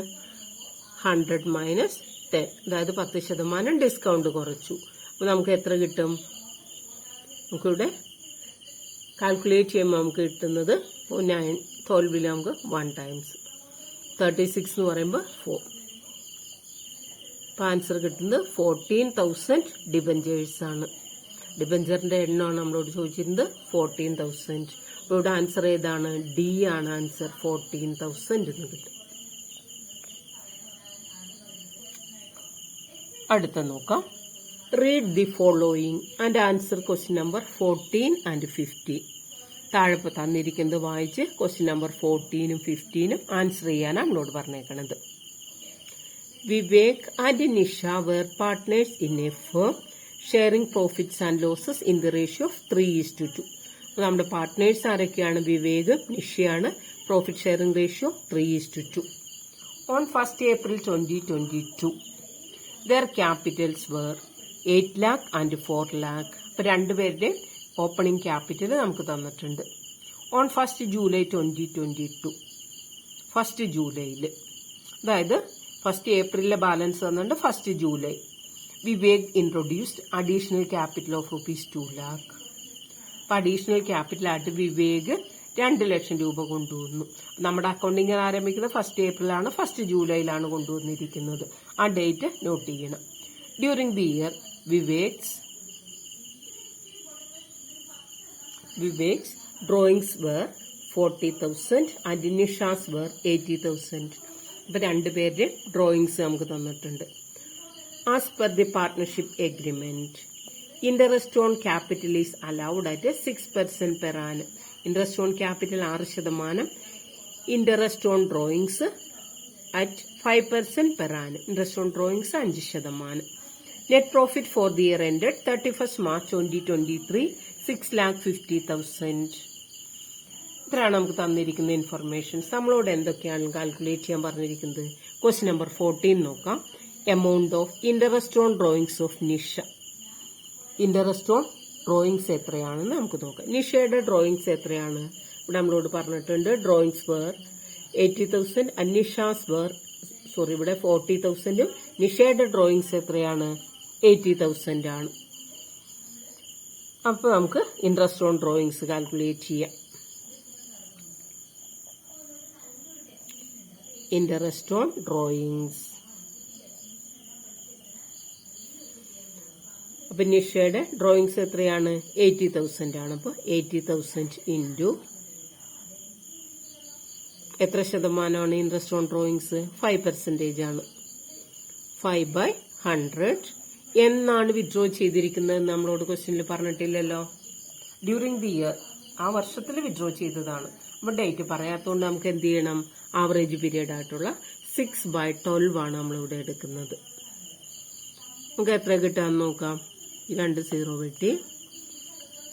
S1: 100 മൈനസ് 10. അതായത് 10% ഡിസ്കൗണ്ട് കുറച്ചു. അപ്പൊ നമുക്ക് എത്ര കിട്ടും? നമുക്കിവിടെ കാൽക്കുലേറ്റ് ചെയ്യുമ്പോൾ നമുക്ക് കിട്ടുന്നത് 12 നമുക്ക് 1 ടൈംസ് 36 എന്ന് പറയുമ്പോൾ 4. അപ്പൊ ആൻസർ കിട്ടുന്നത് 14,000 ഡിബഞ്ചേഴ്സ് ആണ്. ഡിബഞ്ചറിന്റെ എണ്ണമാണ് നമ്മളോട് ചോദിച്ചിരുന്നത് 14,000. അപ്പോൾ ഇവിടെ ആൻസർ ഏതാണ്? ഡി ആണ് ആൻസർ. 14,000 എന്ന് കിട്ടും. അടുത്ത നോക്കാം. Read the following and answer question number 14 and 15. താഴെ തന്നിരിക്കുന്നത് വായിച്ച് ക്വസ്റ്റ്യൻ നമ്പർ 14ഉം 15ഉം ആൻസർ ചെയ്യാനാണ് നമ്മളോട് പറഞ്ഞേക്കണത്. Vivek and Nisha were partners in a firm sharing profits and losses in the ratio of 3:2. നമ്മുടെ പാർട്ട്നേഴ്സ് ആരൊക്കെയാണ്? വിവേക്, നിഷയാണ്. Profit sharing ratio 3:2. On 1st April 2022 their capitals were 8 lakh and 4 lakh. അപ്പൊ രണ്ടുപേരുടെ ഓപ്പണിംഗ് ക്യാപിറ്റൽ നമുക്ക് തന്നിട്ടുണ്ട്. ഓൺ 1st July 2022 1st ജൂലൈയിൽ, അതായത് 1st ഏപ്രിലിലെ balance തന്നിട്ടുണ്ട്. 1st July Vivek introduced additional capital of ₹2 lakh. അപ്പൊ അഡീഷണൽ ക്യാപിറ്റൽ ആയിട്ട് വിവേക് 2 ലക്ഷം രൂപ കൊണ്ടുവന്നു. നമ്മുടെ അക്കൗണ്ടിങ് ആരംഭിക്കുന്നത് 1st ഏപ്രിലാണ്, 1st ജൂലൈയിലാണ് കൊണ്ടുവന്നിരിക്കുന്നത്. ആ ഡേറ്റ് നോട്ട് ചെയ്യണം. During the year Vivek's drawings were 40,000 and Nisha's were 80,000. അപ്പൊ രണ്ടുപേരുടെ ഡ്രോയിങ്സ് നമുക്ക് തന്നിട്ടുണ്ട്. As per the partnership agreement, interest on capital is allowed at 6% per annum. Interest on capital 6%, interest on drawings at 5% per annum. Interest on drawings 5%. Net profit for the year ended 31st March 2023 6,50,000. ഇത്രയാണ് നമുക്ക് തന്നിരിക്കുന്ന informations. നമ്മളോട് എന്തൊക്കെയാണ് calculate ചെയ്യാൻ പറഞ്ഞിരിക്കുന്നത്? Question number 14 നോക്കാം. Amount of interest on drawings of Nisha. Interest on drawings എത്രയാണെന്ന് നമുക്ക് നോക്കാം. നിഷയുടെ ഡ്രോയിങ്സ് എത്രയാണ്? ഇവിടെ നമ്മളോട് പറഞ്ഞിട്ടുണ്ട് drawings were 80,000 and Nisha's were ഇവിടെ 40,000. നിഷയുടെ ഡ്രോയിങ്സ് എത്രയാണ്? 80,000 ആണ്. അപ്പൊ നമുക്ക് ഇൻട്രസ്റ്റ് ഓൺ ഡ്രോയിങ്സ് കാൽക്കുലേറ്റ് ചെയ്യാം. ഇൻട്രസ്റ്റ് ഓൺ ഡ്രോയിങ്സ്, അപ്പൊ നിഷയുടെ ഡ്രോയിങ്സ് എത്രയാണ്? 80,000 ആണ്. അപ്പൊ 80,000 ഇൻറ്റു എത്ര ശതമാനമാണ് ഇൻട്രസ്റ്റ് ഓൺ ഡ്രോയിങ്സ്? 5% ആണ്. 5/100 എന്നാണ് വിഡ്രോ ചെയ്തിരിക്കുന്നത് നമ്മളോട് ക്വസ്റ്റ്യനിൽ പറഞ്ഞിട്ടില്ലല്ലോ. ഡ്യൂറിംഗ് ദി ഇയർ, ആ വർഷത്തിൽ വിഡ്രോ ചെയ്തതാണ്. അപ്പൊ ഡേറ്റ് പറയാത്തതുകൊണ്ട് നമുക്ക് എന്ത് ചെയ്യണം? ആവറേജ് പീരീഡ് ആയിട്ടുള്ള 6/12 ആണ് നമ്മളിവിടെ എടുക്കുന്നത്. നമുക്ക് എത്ര കിട്ടാന്ന് നോക്കാം. 2 0 വെട്ടി,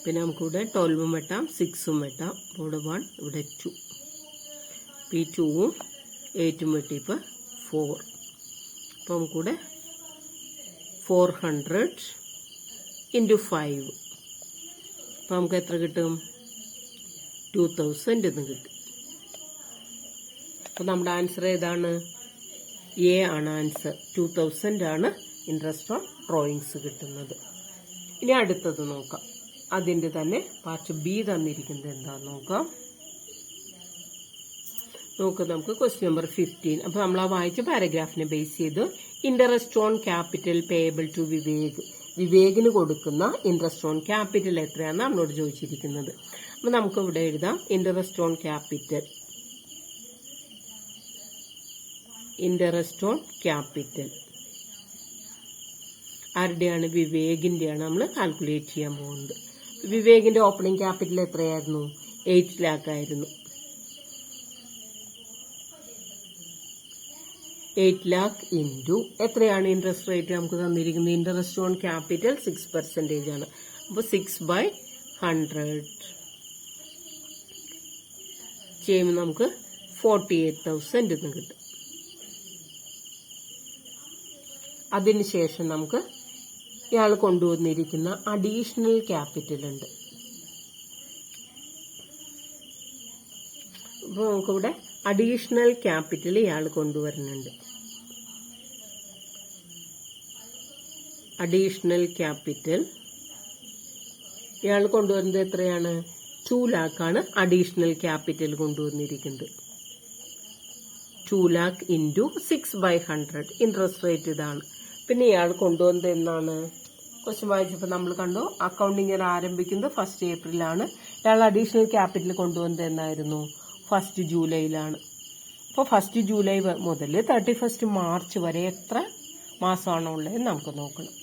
S1: പിന്നെ നമുക്കിവിടെ 12 വെട്ടാം, 6 വെട്ടാം. ഇവിടെ 1, ഇവിടെ 2. ഈ 2ഉം 8ഉം വെട്ടി ഇപ്പൊ 4. അപ്പൊ നമുക്കിവിടെ 400 ഇൻറ്റു 5. അപ്പൊ നമുക്ക് എത്ര കിട്ടും? 2,000 എന്ന് കിട്ടും. അപ്പൊ നമ്മുടെ ആൻസർ ഏതാണ്? എ ആണ് ആൻസർ. 2,000 ആണ് ഇൻട്രസ്റ്റ് ഓൺ ഡ്രോയിങ്സ് കിട്ടുന്നത്. ഇനി അടുത്തത് നോക്കാം. അതിന്റെ തന്നെ പാർട്ട് ബി തന്നിരിക്കുന്നത് എന്താന്ന് നോക്കാം. നമുക്ക് ക്വസ്റ്റ്യൻ നമ്പർ 15. അപ്പോൾ നമ്മൾ ആ വായിച്ച പാരഗ്രാഫിനെ ബേസ് ചെയ്ത് interest on capital payable to വിവേകിന് കൊടുക്കുന്ന ഇൻട്രസ്റ്റ് ഓൺ ക്യാപിറ്റൽ എത്രയാണെന്ന് നമ്മളോട് ചോദിച്ചിരിക്കുന്നത്. അപ്പോൾ നമുക്ക് ഇവിടെ എഴുതാം interest on capital. Interest on capital ആരുടെയാണ്? വിവേകിന്റെയാണ് നമ്മൾ കാൽക്കുലേറ്റ് ചെയ്യാൻ പോകുന്നത്. വിവേകിന്റെ ഓപ്പണിംഗ് ക്യാപിറ്റൽ എത്രയായിരുന്നു? 8 lakh ആയിരുന്നു. 8 lakh ഇൻറ്റു എത്രയാണ് ഇൻട്രസ്റ്റ് റേറ്റ് നമുക്ക് തന്നിരിക്കുന്നത്? ഇൻട്രസ്റ്റ് ഓൺ ക്യാപിറ്റൽ 6% ആണ്. അപ്പോൾ 6/100 ചെയ്യുമ്പോൾ നമുക്ക് 48,000 എന്ന് കിട്ടും. അതിനുശേഷം നമുക്ക് ഇയാൾ കൊണ്ടുവന്നിരിക്കുന്ന അഡീഷണൽ ക്യാപിറ്റൽ ഉണ്ട്. അപ്പോൾ നമുക്കിവിടെ അഡീഷണൽ ക്യാപിറ്റൽ ഇയാൾ കൊണ്ടുവരുന്നുണ്ട്. അഡീഷണൽ ക്യാപിറ്റൽ ഇയാൾ കൊണ്ടുവരുന്നത് എത്രയാണ്? 2 lakh ആണ് അഡീഷണൽ ക്യാപിറ്റൽ കൊണ്ടുവന്നിരിക്കുന്നത്. 2 lakh ഇൻറ്റു 6/100 ഇൻട്രസ്റ്റ് റേറ്റ് ഇതാണ്. പിന്നെ ഇയാൾ കൊണ്ടുവന്നത് എന്നാണ്? ക്വസ്റ്റ്യൻ വായിച്ചപ്പോൾ നമ്മൾ കണ്ടു അക്കൗണ്ടിങ് ആരംഭിക്കുന്നത് 1 April ആണ്. ഇയാൾ അഡീഷണൽ ക്യാപിറ്റൽ കൊണ്ടുവന്നത് എന്നായിരുന്നു? 1 July. അപ്പോൾ 1 July മുതൽ 31 March വരെ എത്ര മാസമാണോ ഉള്ളത് നമുക്ക് നോക്കണം.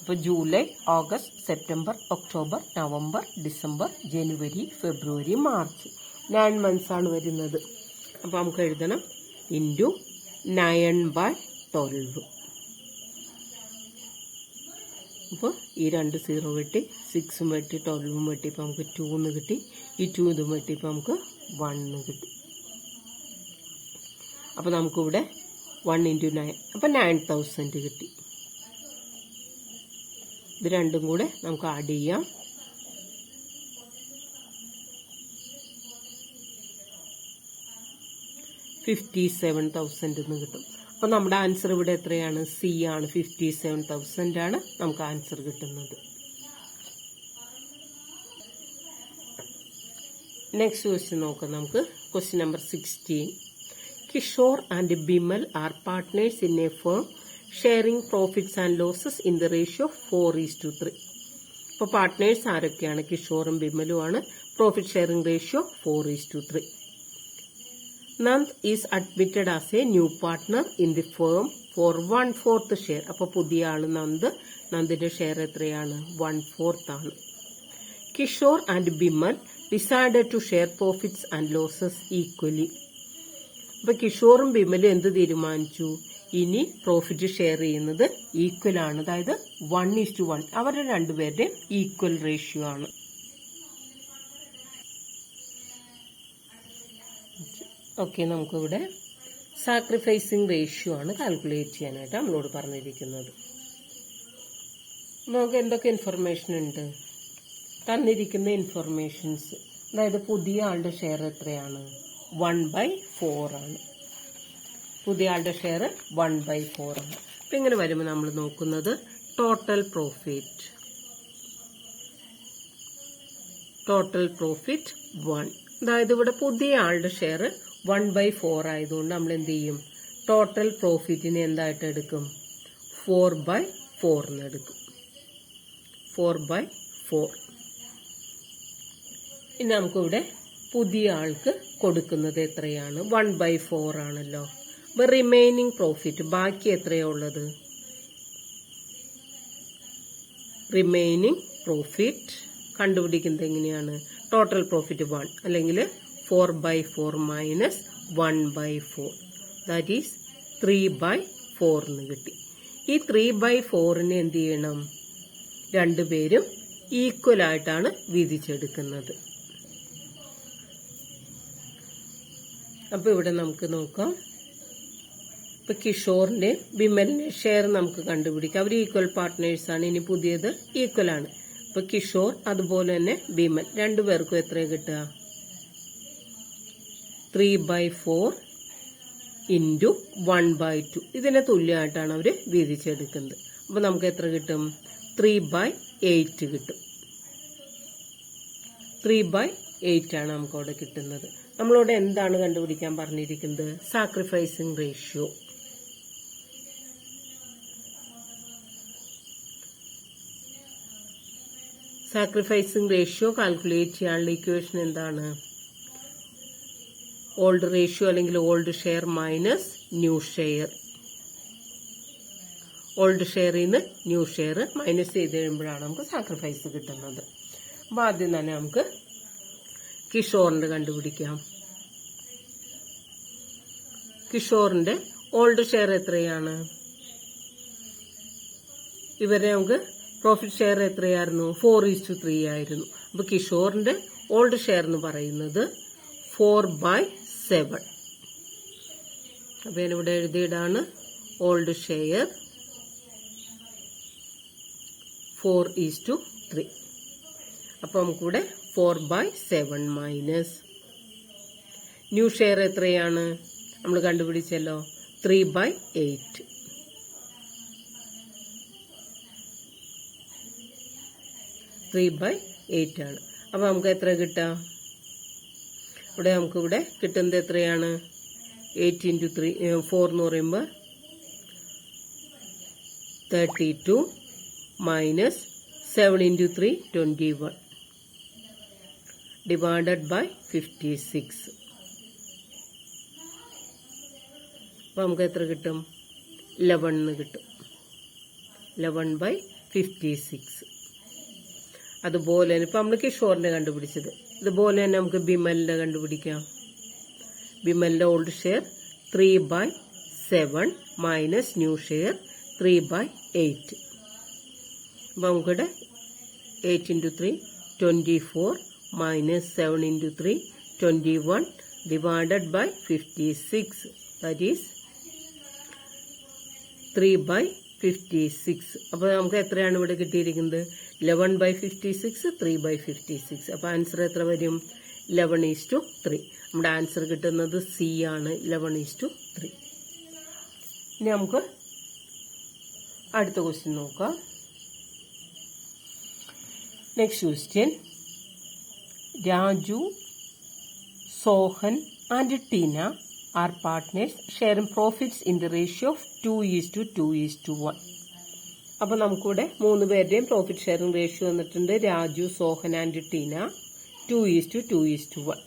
S1: അപ്പോൾ July, August, September, October, November, December, ജനുവരി, ഫെബ്രുവരി, മാർച്ച് 9 months ആണ് വരുന്നത്. അപ്പോൾ നമുക്ക് എഴുതണം ഇൻറ്റു 9/12. അപ്പോൾ ഈ 2 0 വെട്ടി 6 വെട്ടി 12 വെട്ടി ഇപ്പോൾ നമുക്ക് 2 എന്ന് കിട്ടി. ഈ 2 ഇതും വെട്ടി ഇപ്പോൾ നമുക്ക് 1 കിട്ടി. അപ്പോൾ നമുക്കിവിടെ 1 × 9 അപ്പോൾ 9,000 കിട്ടി. ഇത് രണ്ടും കൂടെ നമുക്ക് ആഡ് ചെയ്യാം. $57,000 എന്ന് കിട്ടും. അപ്പോൾ നമ്മുടെ ആൻസർ ഇവിടെ എത്രയാണ്? സി ആണ്. 57,000 ആണ് നമുക്ക് ആൻസർ കിട്ടുന്നത്. നെക്സ്റ്റ് ക്വസ്റ്റ്യൻ നോക്കാം നമുക്ക്. Question number 16. Kishore and Bimal are partners in a firm sharing profits and losses in the ratio 4:3. അപ്പോൾ പാർട്ട്നേഴ്സ് ആരൊക്കെയാണ്? കിഷോറും ബിമലും ആണ്. Profit sharing ratio 4:3. Nand is admitted as a new partner in the firm for 1/4 share. അപ്പോൾ പുതിയ ആള് നന്ദിന്റെ ഷെയർ എത്രയാണ്? 1/4 ആണ്. Kishore and Bimal decided to share profits and losses equally. അപ്പൊ കിഷോറും ബിമലും എന്ത് തീരുമാനിച്ചു? ഇനി പ്രോഫിറ്റ് ഷെയർ ചെയ്യുന്നത് ഈക്വൽ ആണ്. അതായത് 1:1. അവരുടെ രണ്ടുപേരുടെയും ഈക്വൽ റേഷ്യോ ആണ്. ഓക്കെ, നമുക്കിവിടെ സാക്രിഫൈസിങ് റേഷ്യോ ആണ് കാൽക്കുലേറ്റ് ചെയ്യാനായിട്ട് നമ്മളോട് പറഞ്ഞിരിക്കുന്നത്. നമുക്ക് എന്തൊക്കെ ഇൻഫർമേഷൻ ഉണ്ട്? തന്നിരിക്കുന്ന ഇൻഫർമേഷൻസ്, അതായത് പുതിയ ആളുടെ ഷെയർ എത്രയാണ്? 1/4 ആണ്. പുതിയ ആളുടെ ഷെയർ 1/4 ആണ്. അപ്പം ഇങ്ങനെ വരുമ്പോൾ നമ്മൾ നോക്കുന്നത് ടോട്ടൽ പ്രോഫിറ്റ്. Total profit 1. അതായത് ഇവിടെ പുതിയ ആളുടെ ഷെയർ 1/4 ആയതുകൊണ്ട് നമ്മൾ എന്ത് ചെയ്യും? ടോട്ടൽ പ്രോഫിറ്റിനെ എന്തായിട്ട് എടുക്കും? 4/4 എന്ന് എടുക്കും. 4/4. ഇനി നമുക്കിവിടെ പുതിയ ആൾക്ക് കൊടുക്കുന്നത് എത്രയാണ്? 1/4 ആണല്ലോ. അപ്പൊ റിമൈനിങ് പ്രോഫിറ്റ് ബാക്കി എത്രയാ ഉള്ളത്? റിമൈനിങ് പ്രോഫിറ്റ് കണ്ടുപിടിക്കുന്നത് എങ്ങനെയാണ്? ടോട്ടൽ പ്രോഫിറ്റ് 1 അല്ലെങ്കിൽ 4/4 മൈനസ് 1/4, ദാറ്റ് ഈസ് 3/4 എന്ന് കിട്ടി. ഈ 3/4നെ എന്ത് ചെയ്യണം? രണ്ടുപേരും ഈക്വൽ ആയിട്ടാണ് വീതിച്ചെടുക്കുന്നത്. അപ്പൊ ഇവിടെ നമുക്ക് നോക്കാം. ഇപ്പൊ കിഷോറിന്റെ ബിമലിന്റെ ഷെയർ നമുക്ക് കണ്ടുപിടിക്കാം. അവർ ഈക്വൽ പാർട്ട്നേഴ്സ് ആണ്. ഇനി പുതിയത് ഈക്വൽ ആണ്. ഇപ്പൊ കിഷോർ അതുപോലെ തന്നെ ബിമൽ രണ്ടുപേർക്കും എത്ര കിട്ടുക? 3/4 ഇൻറ്റു 1/2. ഇതിനെ തുല്യമായിട്ടാണ് അവർ വീതിച്ചെടുക്കുന്നത്. അപ്പൊ നമുക്ക് എത്ര കിട്ടും? 3/8 കിട്ടും. 3/8 ആണ് നമുക്ക് അവിടെ കിട്ടുന്നത്. നമ്മളോട് എന്താണ് കണ്ടുപിടിക്കാൻ പറഞ്ഞിരിക്കുന്നത്? Sacrificing ratio. Sacrificing ratio calculate ചെയ്യാനുള്ള ഇക്വേഷൻ എന്താണ്? ഓൾഡ് റേഷ്യോ അല്ലെങ്കിൽ old share minus new share. ഓൾഡ് ഷെയറിൽ നിന്ന് ന്യൂ ഷെയർ മൈനസ് ചെയ്ത് കഴിയുമ്പോഴാണ് നമുക്ക് സാക്രിഫൈസ് കിട്ടുന്നത്. അപ്പോൾ ആദ്യം തന്നെ നമുക്ക് കിഷോറിന്റെ കണ്ടുപിടിക്കാം. കിഷോറിന്റെ ഓൾഡ് ഷെയർ എത്രയാണ്? ഇവരെ നമുക്ക് പ്രോഫിറ്റ് ഷെയർ എത്രയായിരുന്നു? 4:3 ആയിരുന്നു. അപ്പൊ കിഷോറിന്റെ ഓൾഡ് ഷെയർ എന്ന് പറയുന്നത് 4/7. അപ്പൊ ഞാനിവിടെ എഴുതിയിടാണ് ഓൾഡ് ഷെയർ 4:3. അപ്പൊ നമുക്കിവിടെ 4/7 മൈനസ് ന്യൂ ഷെയർ എത്രയാണ്? നമ്മൾ കണ്ടുപിടിച്ചല്ലോ, 3/8. 3/8 ആണ്. അപ്പൊ നമുക്ക് എത്ര കിട്ടാം? ഇവിടെ നമുക്കിവിടെ കിട്ടുന്നത് എത്രയാണ്? 8 × 3 4 എന്ന് പറയുമ്പോൾ 32 മൈനസ് 7 × 3 21 ഡിവൈഡഡ് ബൈ 56. അപ്പൊ നമുക്ക് എത്ര കിട്ടും? 11 എന്ന് കിട്ടും. 11/56. അതുപോലെ തന്നെ ഇപ്പൊ നമ്മൾ കിഷോറിന്റെ കണ്ടുപിടിച്ചത്. ഇതുപോലെ തന്നെ നമുക്ക് ബിമലിന്റെ കണ്ടുപിടിക്കാം. ബിമലിന്റെ old share 3/7 minus new share 3/8. അപ്പൊ നമുക്കിവിടെ 8 × 3 24 minus 7 × 3 21 divided by 56. That is 3/56. അപ്പൊ നമുക്ക് എത്രയാണ് ഇവിടെ കിട്ടിയിരിക്കുന്നത്? 11/56, 3/56. അപ്പൊ ആൻസർ എത്ര വരും? 11:3. നമ്മുടെ ആൻസർ കിട്ടുന്നത് സി ആണ്, 11:3. ഇനി നമുക്ക് അടുത്ത ക്വസ്റ്റ്യൻ നോക്കാം. Next question. Raju, Sohan and Tina are partners sharing profits in the ratio of 2:2:1. അപ്പൊ നമുക്കിവിടെ 3 പേരുടെയും പ്രോഫിറ്റ് ഷെയറിംഗ് റേഷ്യോ വന്നിട്ടുണ്ട്. Raju, Sohan and Tina 2:2:1.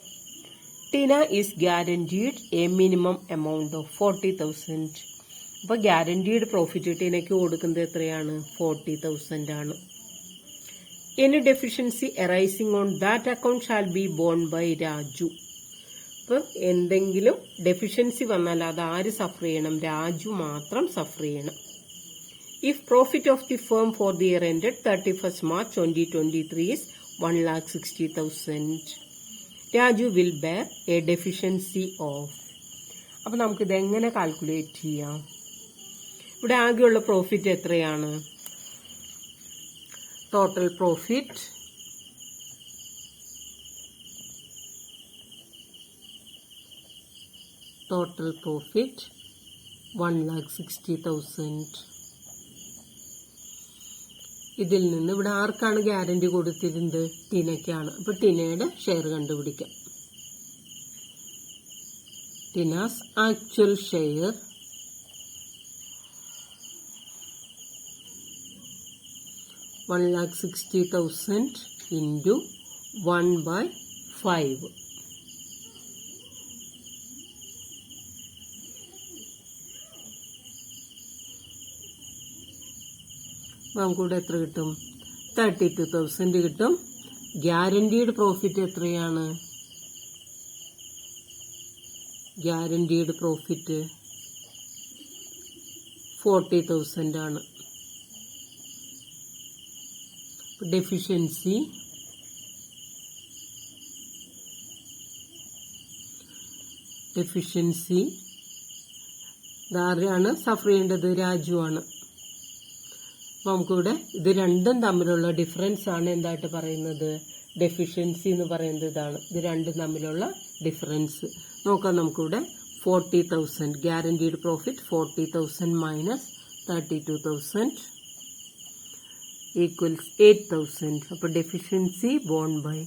S1: Tina is guaranteed a minimum amount of 40,000. അപ്പൊ ഗ്യാരണ്ടീഡ് പ്രോഫിറ്റ് ടീനയ്ക്ക് കൊടുക്കുന്നത് എത്രയാണ്? 40,000 ആണ്. Any deficiency arising on that account shall be borne by Raju. ഇപ്പൊ എന്തെങ്കിലും ഡെഫിഷ്യൻസി വന്നാൽ അത് ആര് സഫർ ചെയ്യണം? രാജു മാത്രം സഫർ ചെയ്യണം. If profit of the firm for the year ended 31st March 2023 is 1,60,000, Raju will bear a deficiency of. അപ്പൊ നമുക്കിത് എങ്ങനെ കാൽക്കുലേറ്റ് ചെയ്യാം? ഇവിടെ ആകെയുള്ള പ്രോഫിറ്റ് എത്രയാണ്? Total profit total profit 1,60,000. ഇതിൽ നിന്ന് ഇവിടെ ആർക്കാണ് ഗ്യാരണ്ടി കൊടുത്തിരുന്നത്? ടിനയ്ക്കാണ്. അപ്പൊ ടിനയുടെ ഷെയർ കണ്ടുപിടിക്കാം. ടിനാസ് ആക്ച്വൽ ഷെയർ $1,60,000 into 1/5. നമുക്കിവിടെ എത്ര കിട്ടും? 32,000 കിട്ടും. ഗ്യാരണ്ടീഡ് പ്രോഫിറ്റ് എത്രയാണ്? ഗ്യാരണ്ടീഡ് പ്രോഫിറ്റ് 40,000 ആണ്. ഡെഫിഷ്യൻസി ആരാണ് സഫർ ചെയ്യേണ്ടത്? രാജു ആണ്. അപ്പൊ നമുക്കിവിടെ ഇത് രണ്ടും തമ്മിലുള്ള ഡിഫറൻസ് ആണ് എന്തായിട്ട് പറയുന്നത്? ഡെഫിഷ്യൻസി എന്ന് പറയുന്നത് ഇതാണ്. ഇത് രണ്ടും തമ്മിലുള്ള ഡിഫറൻസ് നോക്കാം. നമുക്കിവിടെ 40,000 ഗ്യാരണ്ടീഡ് പ്രോഫിറ്റ് 40,000 മൈനസ് 32,000 ഈക്വൽസ് 8,000. അപ്പൊ ഡെഫിഷ്യൻസി ബോൺ ബൈ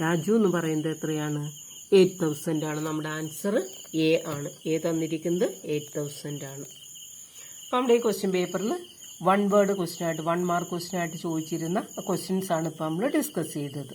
S1: രാജു എന്ന് പറയുന്നത് എത്രയാണ്? 8,000 ആണ്. നമ്മുടെ ആൻസർ എ ആണ്. എ തന്നിരിക്കുന്നത് 8,000 ആണ്. അപ്പം നമ്മുടെ ഈ ക്വസ്റ്റ്യൻ പേപ്പറിൽ 1 വേർഡ് ക്വസ്റ്റ്യൻ ആയിട്ട് 1 മാർക്ക് ക്വസ്റ്റ്യൻ ആയിട്ട് ചോദിച്ചിരുന്ന ക്വസ്റ്റ്യൻസ് ആണ് ഇപ്പം നമ്മൾ ഡിസ്കസ് ചെയ്തത്.